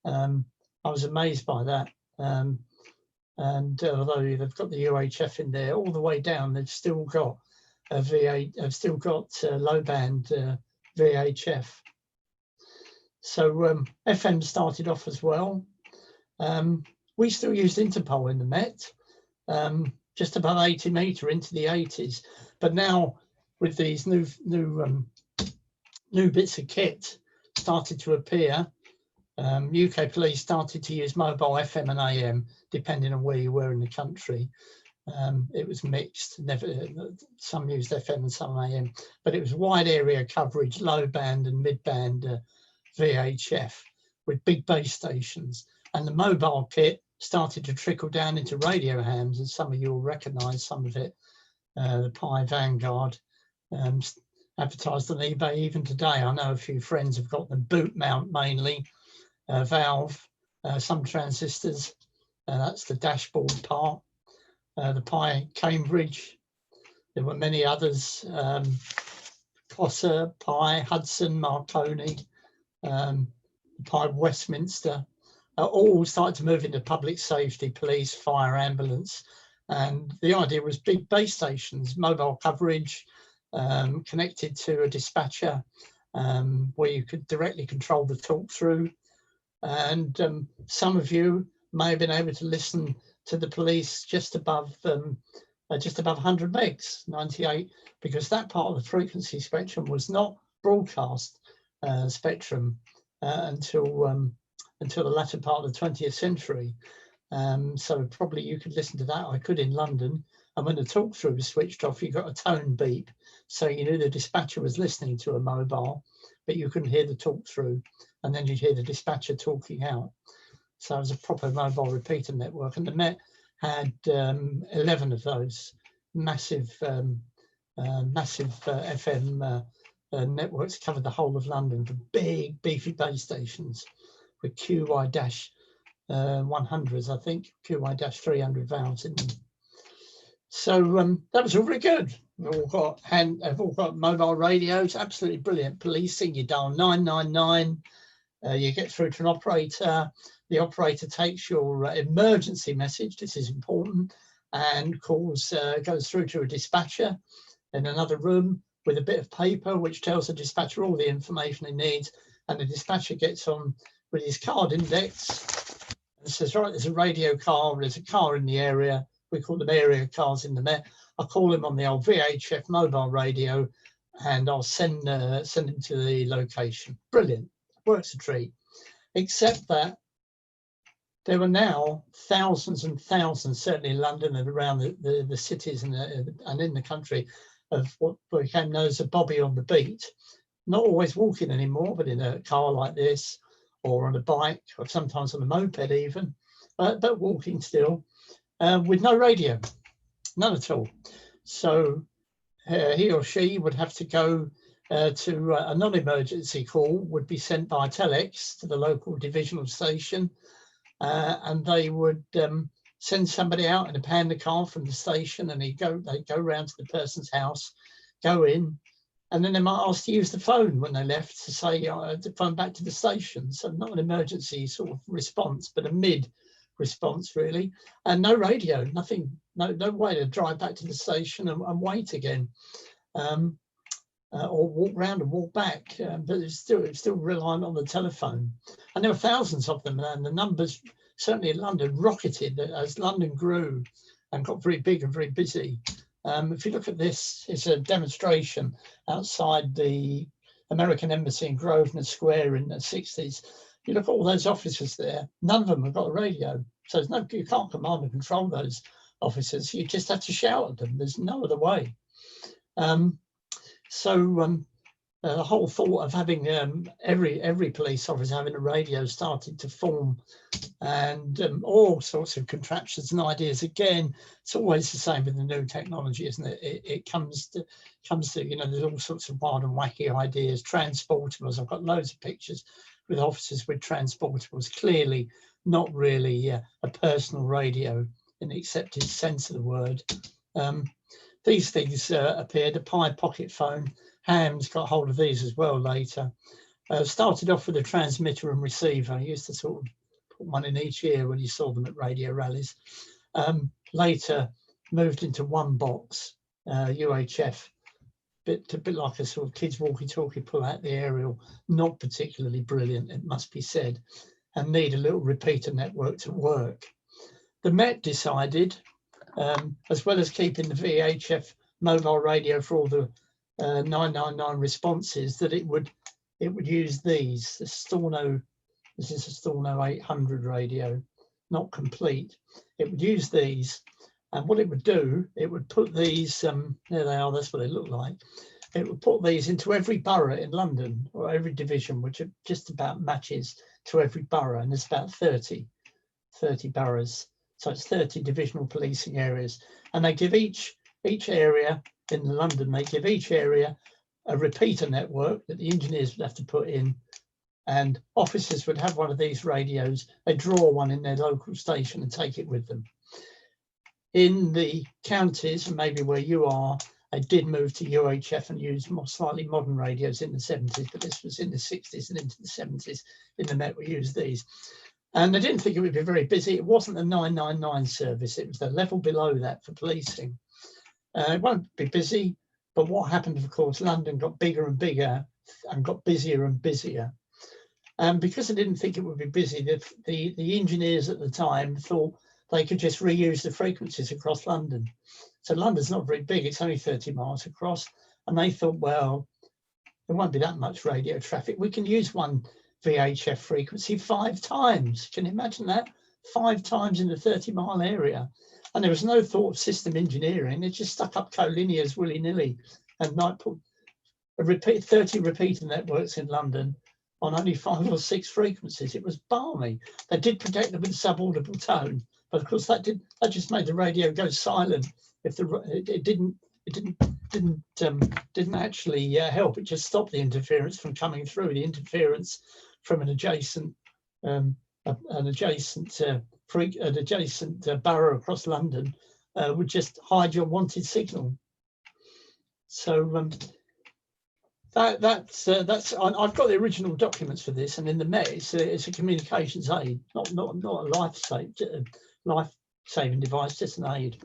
I was amazed by that. And although they've got the UHF in there, all the way down, they've still got a low band VHF. So FM started off as well. We still used Interpol in the Met, just above 80 meter into the 80s. But now with these new bits of kit started to appear, UK police started to use mobile FM and AM, depending on where you were in the country. It was mixed, some used FM and some AM, but it was wide area coverage, low band and mid band VHF with big base stations. And the mobile kit started to trickle down into radio hams, and some of you will recognise some of it. The Pi Vanguard, advertised on eBay even today. I know a few friends have got them, boot mount mainly, valve, some transistors, that's the dashboard part. The Pi Cambridge, there were many others, Cosser, Pi, Hudson, Marconi, Pi Westminster, all started to move into public safety, police, fire, ambulance. And the idea was big base stations, mobile coverage, connected to a dispatcher, where you could directly control the talk through. And some of you may have been able to listen to the police just above 100 megs, 98, because that part of the frequency spectrum was not broadcast spectrum until the latter part of the 20th century. So probably you could listen to that. I could in London. And when the talk through was switched off, you got a tone beep. So you knew the dispatcher was listening to a mobile, but you couldn't hear the talk through. And then you'd hear the dispatcher talking out. So it was a proper mobile repeater network. And the Met had 11 of those massive FM networks, covered the whole of London for big, beefy base stations with QY-100s, I think, QY-300 valves in them. So that was all very good. They've all got mobile radios, absolutely brilliant. Policing, you dial 999, you get through to an operator. The operator takes your emergency message, this is important, and goes through to a dispatcher in another room with a bit of paper which tells the dispatcher all the information he needs, and the dispatcher gets on with his card index and says, right, there's a radio car, there's a car in the area, we call them area cars in the Met. I'll call him on the old VHF mobile radio and I'll send him to the location. Brilliant, works a treat. Except that there were now thousands and thousands, certainly in London and around the cities and in the country, of what became known as a Bobby on the beat. Not always walking anymore, but in a car like this, or on a bike, or sometimes on a moped even, but walking still, with no radio, none at all. So he or she would have to go to a non-emergency call, would be sent by telex to the local divisional station, and they would send somebody out in a panda car from the station, and they'd go round to the person's house, go in, and then they might ask to use the phone when they left to say to phone back to the station. So not an emergency sort of response, but a mid response really, and no radio, nothing, no way to drive back to the station and wait again, or walk round and walk back. But it's still reliant on the telephone, and there were thousands of them, and the numbers certainly in London rocketed as London grew and got very big and very busy. If you look at this, it's a demonstration outside the American Embassy in Grosvenor Square in the 60s. You look at all those officers there, none of them have got a radio. So you can't command and control those officers. You just have to shout at them. There's no other way. the whole thought of having every police officer having a radio started to form, and all sorts of contraptions and ideas. Again, it's always the same with the new technology, isn't it? It comes to, you know, there's all sorts of wild and wacky ideas. Transportables, I've got loads of pictures with officers with transportables, clearly not really a personal radio in the accepted sense of the word. These things appeared, a Pi pocket phone. Ham's got hold of these as well later. Started off with a transmitter and receiver. I used to sort of put one in each ear when you saw them at radio rallies. Later moved into one box, UHF, a bit like a sort of kids walkie-talkie, pull out the aerial, not particularly brilliant, it must be said, and need a little repeater network to work. The Met decided, as well as keeping the VHF mobile radio for all the 999 responses, that it would use these. This is a Storno 800 radio, not complete. It would use these, and what it would do, it would put these, there they are, that's what they look like. It would put these into every borough in London, or every division, which just about matches to every borough, and there's about 30 boroughs. So it's 30 divisional policing areas, and they give each area in London, they give each area a repeater network that the engineers would have to put in, and officers would have one of these radios. They draw one in their local station and take it with them. In the counties, and maybe where you are, they did move to UHF and use more slightly modern radios in the 70s, but this was in the 60s and into the 70s. In the Met, we used these. And I didn't think it would be very busy. It wasn't a 999 service. It was the level below that for policing. It won't be busy, but what happened, of course, London got bigger and bigger and got busier and busier. And because I didn't think it would be busy, the engineers at the time thought they could just reuse the frequencies across London. So London's not very big, it's only 30 miles across. And they thought, well, there won't be that much radio traffic. We can use one VHF frequency 5 times. Can you imagine that? 5 times in the 30-mile area. And there was no thought of system engineering. They just stuck up collinears willy-nilly and might put 30 repeater networks in London on only 5 or 6 frequencies. It was balmy. They did protect them with a subaudible tone, but of course that just made the radio go silent. If it didn't actually help. It just stopped the interference from coming through. The interference from an adjacent borough across London would just hide your wanted signal. So I've got the original documents for this, and in the Met, it's a communications aid, not a life-saving device, just an aid.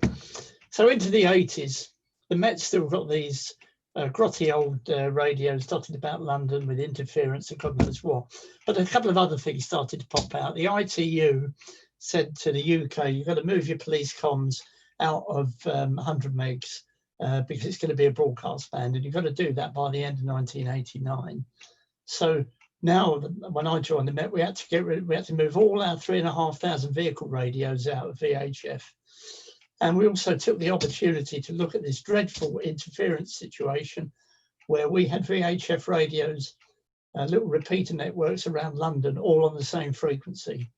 So into the 80s, the Met still got these grotty old radios dotted about London with interference and God knows what. But a couple of other things started to pop out. The ITU said to the UK, you've got to move your police comms out of 100 megs because it's going to be a broadcast band, and you've got to do that by the end of 1989. So now, when I joined the Met, we had to move all our 3,500 vehicle radios out of VHF. And we also took the opportunity to look at this dreadful interference situation where we had VHF radios, little repeater networks around London, all on the same frequency.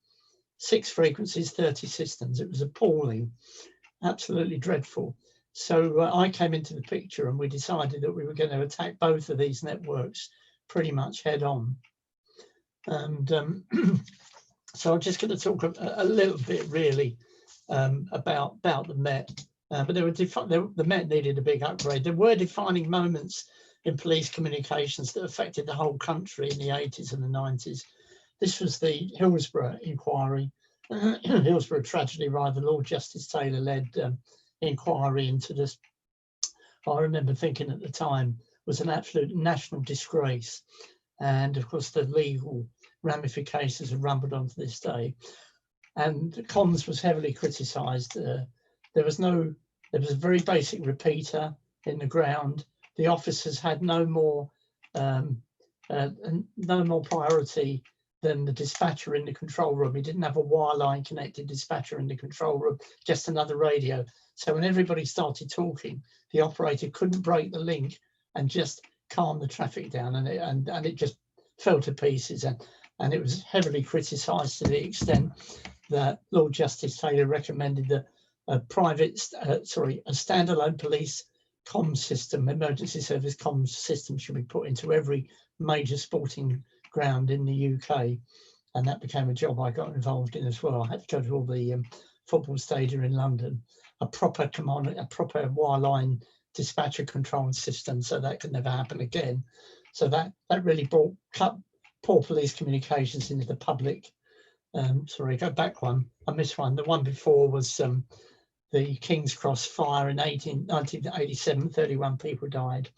6 frequencies, 30 systems. It was appalling, absolutely dreadful. So I came into the picture and we decided that we were going to attack both of these networks pretty much head on. And so I'm just going to talk a little bit really about the Met, but the Met needed a big upgrade. There were defining moments in police communications that affected the whole country in the 80s and the 90s. This was the Hillsborough inquiry, Hillsborough tragedy, rather, Lord Justice Taylor led inquiry into this. I remember thinking at the time was an absolute national disgrace, and of course the legal ramifications have rumbled on to this day. And comms was heavily criticised. There was a very basic repeater in the ground. The officers had no more priority than the dispatcher in the control room. He didn't have a wireline connected dispatcher in the control room, just another radio. So when everybody started talking, the operator couldn't break the link and just calm the traffic down, and it just fell to pieces, and it was heavily criticised to the extent that Lord Justice Taylor recommended that a standalone police comms system, emergency service comms system, should be put into every major sporting ground in the UK, and that became a job I got involved in as well. I had to go to all the football stadia in London, a proper wireline dispatcher control system, so that could never happen again. So that really cut poor police communications into the public. Sorry, go back one. I missed one. The one before was the King's Cross fire in 1987. 31 people died.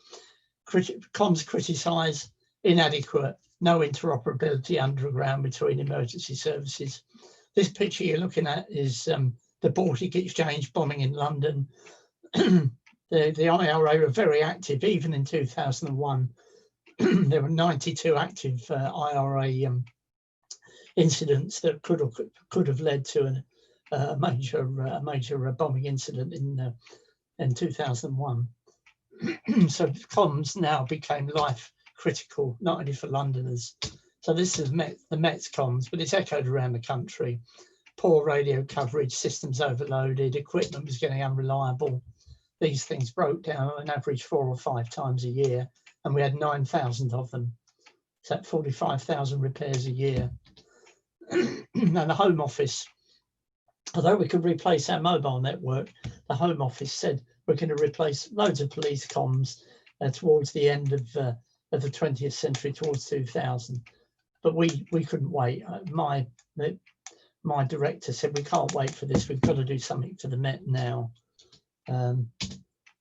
Comms criticised, inadequate, no interoperability underground between emergency services. This picture you're looking at is the Baltic Exchange bombing in London. The IRA were very active, even in 2001. There were 92 active IRA incidents that could have led to a major bombing incident in 2001. So comms now became life critical, not only for Londoners. So this is the Met's comms, but it's echoed around the country. Poor radio coverage, systems overloaded, equipment was getting unreliable. These things broke down on average 4 or 5 times a year, and we had 9,000 of them. So that's 45,000 repairs a year. And the Home Office, although we could replace our mobile network, the Home Office said we're going to replace loads of police comms towards the end of the 20th century, towards 2000. But we couldn't wait. My director said, we can't wait for this. We've got to do something for the Met now.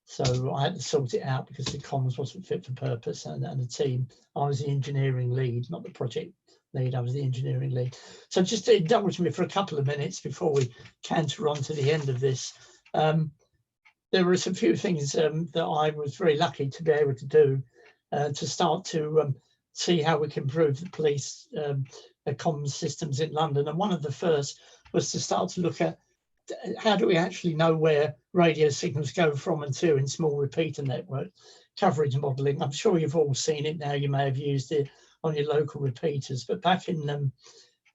So I had to sort it out because the comms wasn't fit for purpose, and the team. I was the engineering lead, not the project lead. I was the engineering lead. So just to indulge me for a couple of minutes before we canter on to the end of this. There were some few things that I was very lucky to be able to do to start to see how we can improve the police comms systems in London. And one of the first was to start to look at how do we actually know where radio signals go from and to in small repeater network coverage modelling. I'm sure you've all seen it now. You may have used it on your local repeaters, but back in the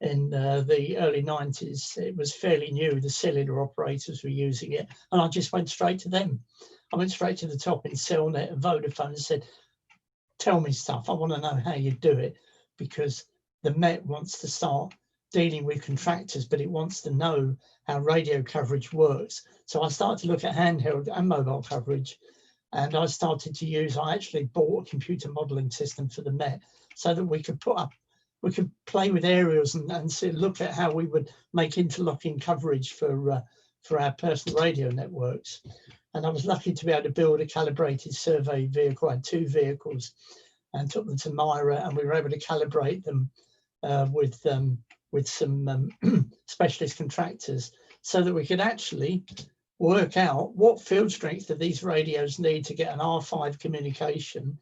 early 90s, it was fairly new. The cellular operators were using it, and I just went straight to them. I went straight to the top in Cellnet and Vodafone and said, tell me stuff. I want to know how you do it, because the Met wants to start dealing with contractors, but it wants to know how radio coverage works. So I started to look at handheld and mobile coverage, and I actually bought a computer modelling system for the Met so that we could play with aerials and look at how we would make interlocking coverage for our personal radio networks. And I was lucky to be able to build a calibrated survey vehicle. I had 2 vehicles and took them to Myra, and we were able to calibrate them with some specialist contractors so that we could actually work out what field strength do these radios need to get an R5 communication,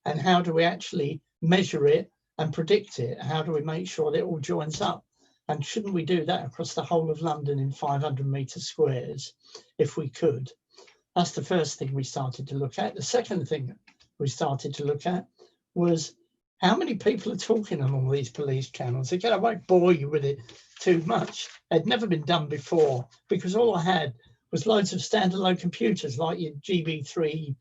and how do we actually measure it and predict it? How do we make sure that it all joins up? And shouldn't we do that across the whole of London in 500 metre squares if we could? That's the first thing we started to look at. The second thing we started to look at was how many people are talking on all these police channels. Again, I won't bore you with it too much. It had never been done before, because all I had was loads of standalone computers like your GB3,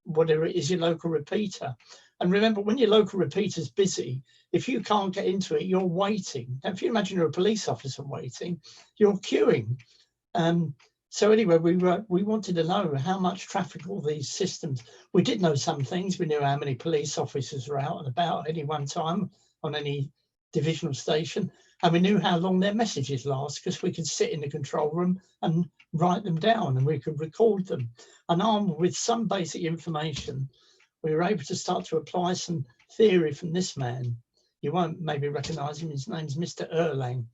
whatever it is, your local repeater. And remember, when your local repeater's busy, if you can't get into it, you're waiting. Now, if you imagine you're a police officer waiting, you're queuing. So anyway, we wanted to know how much traffic all these systems. We did know some things. We knew how many police officers were out and about at any one time on any divisional station. And we knew how long their messages last, because we could sit in the control room and write them down, and we could record them. And armed with some basic information, we were able to start to apply some theory from this man. You won't maybe recognise him. His name's Mr. Erlang,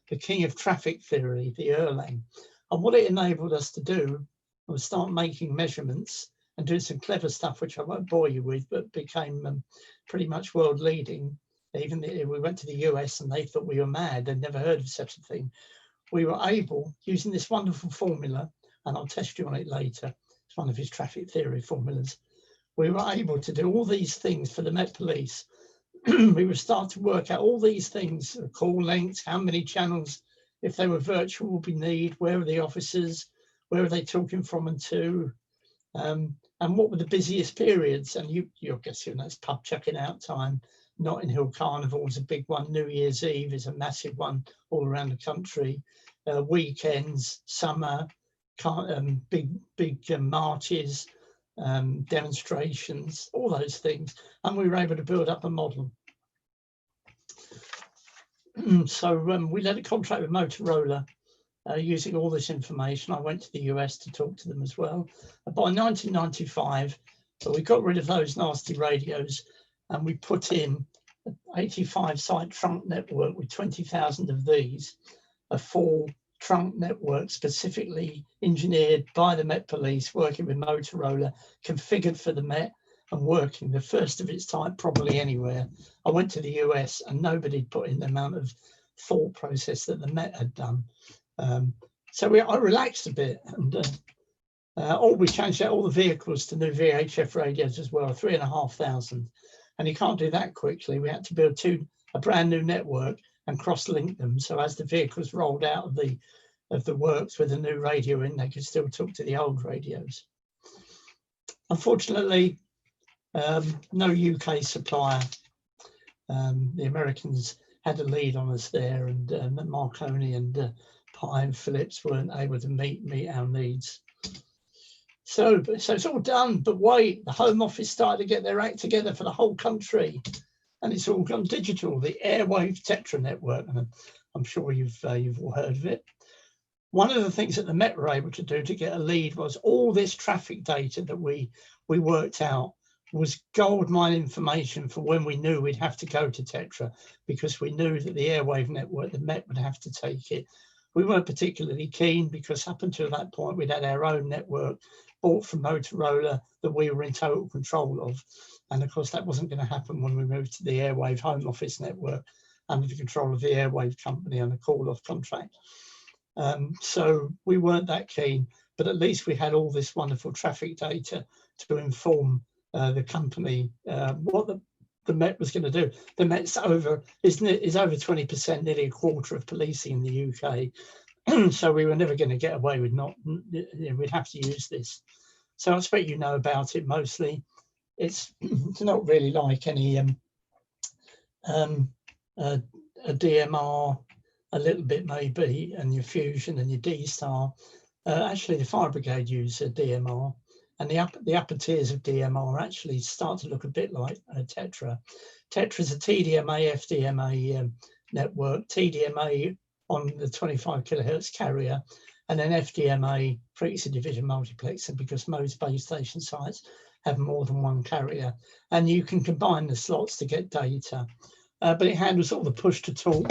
the king of traffic theory, the Erlang. And what it enabled us to do was start making measurements and doing some clever stuff, which I won't bore you with, but became pretty much world leading. Even we went to the US and they thought we were mad. They'd never heard of such a thing. We were able, using this wonderful formula, and I'll test you on it later. It's one of his traffic theory formulas. we were able to do all these things for the Met Police. We would start to work out all these things, call lengths, how many channels, if they were virtual, we need, where are the officers, where are they talking from and to, and what were the busiest periods. And you're guessing that's pub checking out time. Notting Hill Carnival is a big one. New Year's Eve is a massive one all around the country. Weekends, summer, big marches, demonstrations, all those things. And we were able to build up a model. So we led a contract with Motorola using all this information. I went to the US to talk to them as well. By 1995, we got rid of those nasty radios and we put in an 85 site trunk network with 20,000 of these, a full trunk network specifically engineered by the Met Police, working with Motorola, configured for the Met and working, the first of its type probably anywhere. I went to the US and nobody put in the amount of thought process that the Met had done. So I relaxed a bit, and we changed out all the vehicles to new VHF radios as well, 3,500. And you can't do that quickly. We had to build a brand new network and cross-link them. So as the vehicles rolled out of the works with a new radio in, they could still talk to the old radios. Unfortunately, no UK supplier. The Americans had a lead on us there, and Marconi and Pi and Phillips weren't able to meet our needs. So it's all done, but wait, the Home Office started to get their act together for the whole country, and it's all gone digital, the Airwave Tetra network, and I'm sure you've all heard of it. One of the things that the Met were able to do to get a lead was all this traffic data that we worked out was goldmine information for when we knew we'd have to go to Tetra, because we knew that the Airwave network, the Met would have to take it. We weren't particularly keen because up until that point, we'd had our own network bought from Motorola that we were in total control of. And of course, that wasn't going to happen when we moved to the Airwave Home Office network under the control of the Airwave company on a call-off contract. So we weren't that keen, but at least we had all this wonderful traffic data to inform the company what the Met was going to do. The Met's is over 20%, nearly a quarter of policing in the UK. So we were never going to get away with we'd have to use this. So I expect you know about it mostly. It's not really like any a DMR, a little bit maybe, and your Fusion and your D-Star. Actually, the Fire Brigade use a DMR. And the upper tiers of DMR actually start to look a bit like Tetra. Tetra is a TDMA, FDMA network, TDMA on the 25 kilohertz carrier, and then FDMA, frequency division multiplexer, because most base station sites have more than one carrier. And you can combine the slots to get data. But it handles all the push to talk,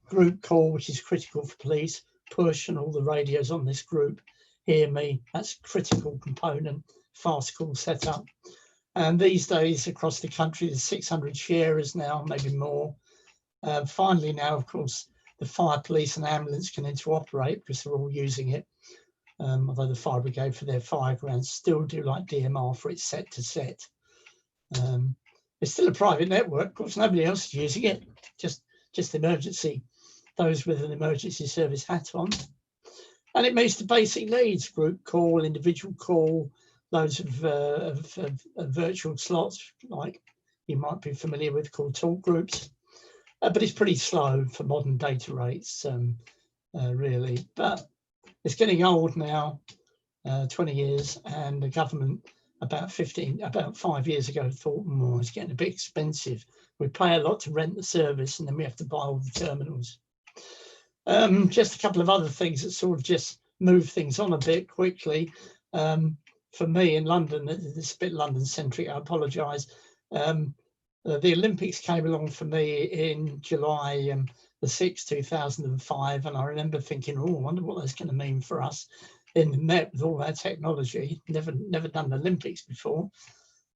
group call, which is critical for police, push, and all the radios on this group. Hear me, that's a critical component, fast call setup. And these days across the country, there's 600 sharers now, maybe more. Finally now, of course, the fire, police and ambulance can interoperate because they're all using it. Although the Fire Brigade for their fire grounds still do like DMR for its set to set. It's still a private network, of course, nobody else is using it, just emergency, those with an emergency service hat on. And it meets the basic needs, group call, individual call, loads of virtual slots, like you might be familiar with, called talk groups. But it's pretty slow for modern data rates, really. But it's getting old now, 20 years, and the government about 5 years ago thought, it's getting a bit expensive. We pay a lot to rent the service and then we have to buy all the terminals. Just a couple of other things that sort of just move things on a bit quickly. For me in London, it's a bit London-centric, I apologise. The Olympics came along for me in July the 6th, 2005, and I remember thinking, I wonder what that's going to mean for us in the Met with all that technology. Never done the Olympics before.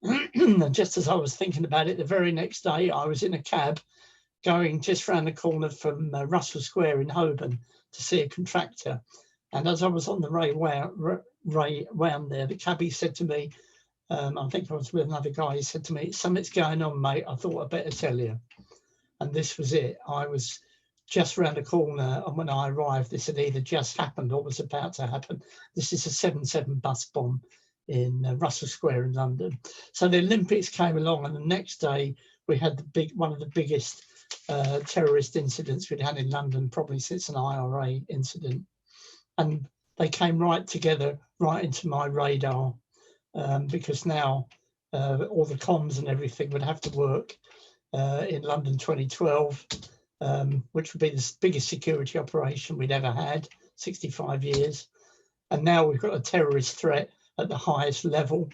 And just as I was thinking about it, the very next day I was in a cab going just round the corner from Russell Square in Holborn to see a contractor. And as I was on the way round there, the cabbie said to me, I think I was with another guy. He said to me, "Something's going on, mate. I thought I'd better tell you." And this was it. I was just around the corner, and when I arrived, this had either just happened or was about to happen. This is a 7/7 bus bomb in Russell Square in London. So the Olympics came along, and the next day we had one of the biggest terrorist incidents we'd had in London, probably since an IRA incident. And they came right together, right into my radar, because now all the comms and everything would have to work in London 2012, which would be the biggest security operation we'd ever had, 65 years. And now we've got a terrorist threat at the highest level,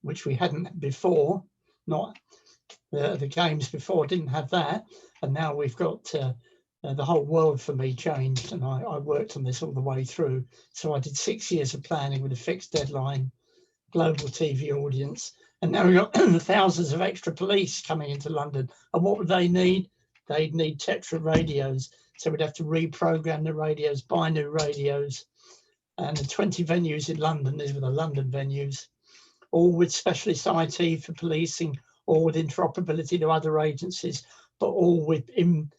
which we hadn't before. Not the games before didn't have that. And now we've got the whole world for me changed, and I worked on this all the way through. So I did 6 years of planning with a fixed deadline, global TV audience, and now we've got thousands of extra police coming into London. And what would they need? They'd need Tetra radios. So we'd have to reprogram the radios, buy new radios. And the 20 venues in London, these were the London venues, all with specialist IT for policing, all with interoperability to other agencies, but all with in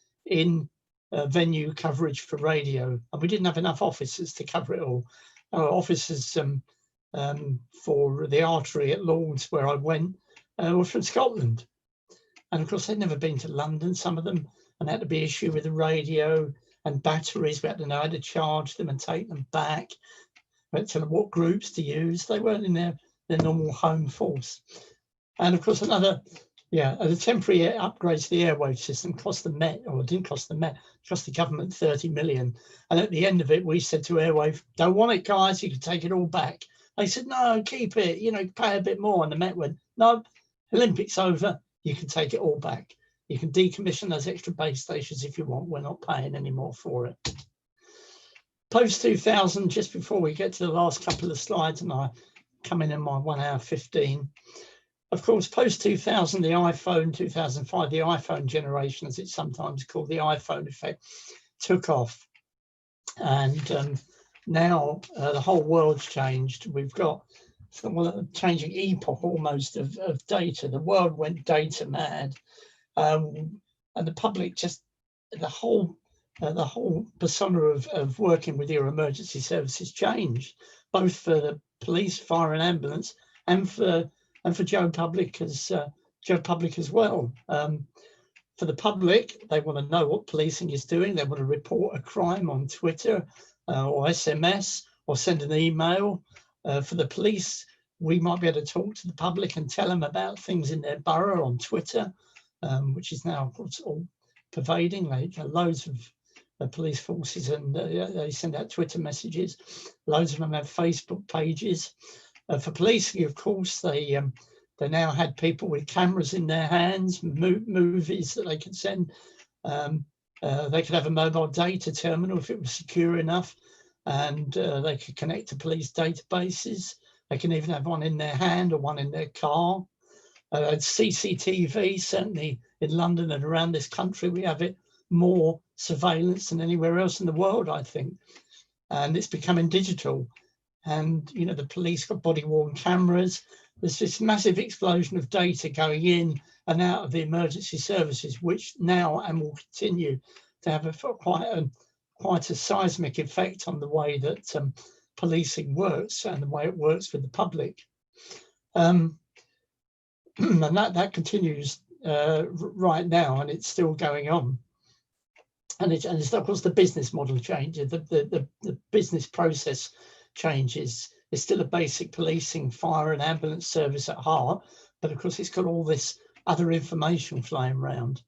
venue coverage for radio. And we didn't have enough officers to cover it all. Our officers for the artery at Lord's, where I went, were from Scotland. And of course, they'd never been to London, some of them, and had to be issue with the radio and batteries. We had to know how to charge them and take them back. We had to tell them what groups to use. They weren't in their normal home force. And of course, the temporary upgrades to the airwave system cost the Met, or it didn't cost the Met, it cost the government 30 million. And at the end of it, we said to Airwave, "Don't want it, guys, you can take it all back." They said, "No, keep it, pay a bit more." And the Met went, "No, Olympics over, you can take it all back. You can decommission those extra base stations if you want. We're not paying any more for it." Post 2000, just before we get to the last couple of slides, and I come in my 1 hour 15. Of course, post 2000, the iPhone, 2005, the iPhone generation, as it's sometimes called, the iPhone effect, took off. And now the whole world's changed. We've got a changing epoch almost of data. The world went data mad. And the public just, the whole persona of working with your emergency services changed, both for the police, fire and ambulance, and for Joe Public as well. For the public, they want to know what policing is doing. They want to report a crime on Twitter or SMS or send an email. For the police, we might be able to talk to the public and tell them about things in their borough on Twitter, which is now, of course, all pervading. Loads of police forces, and they send out Twitter messages. Loads of them have Facebook pages. For policing, of course, they now had people with cameras in their hands, movies that they could send. They could have a mobile data terminal if it was secure enough, and they could connect to police databases. They can even have one in their hand or one in their car. CCTV, certainly in London and around this country, we have it more surveillance than anywhere else in the world, I think. And it's becoming digital. And, the police got body-worn cameras. There's this massive explosion of data going in and out of the emergency services, which now and will continue to have quite a seismic effect on the way that policing works and the way it works with the public. And that continues right now, and it's still going on. And it's of course the business model changes, the business process changes. It's still a basic policing, fire and ambulance service at heart, but of course it's got all this other information flying around.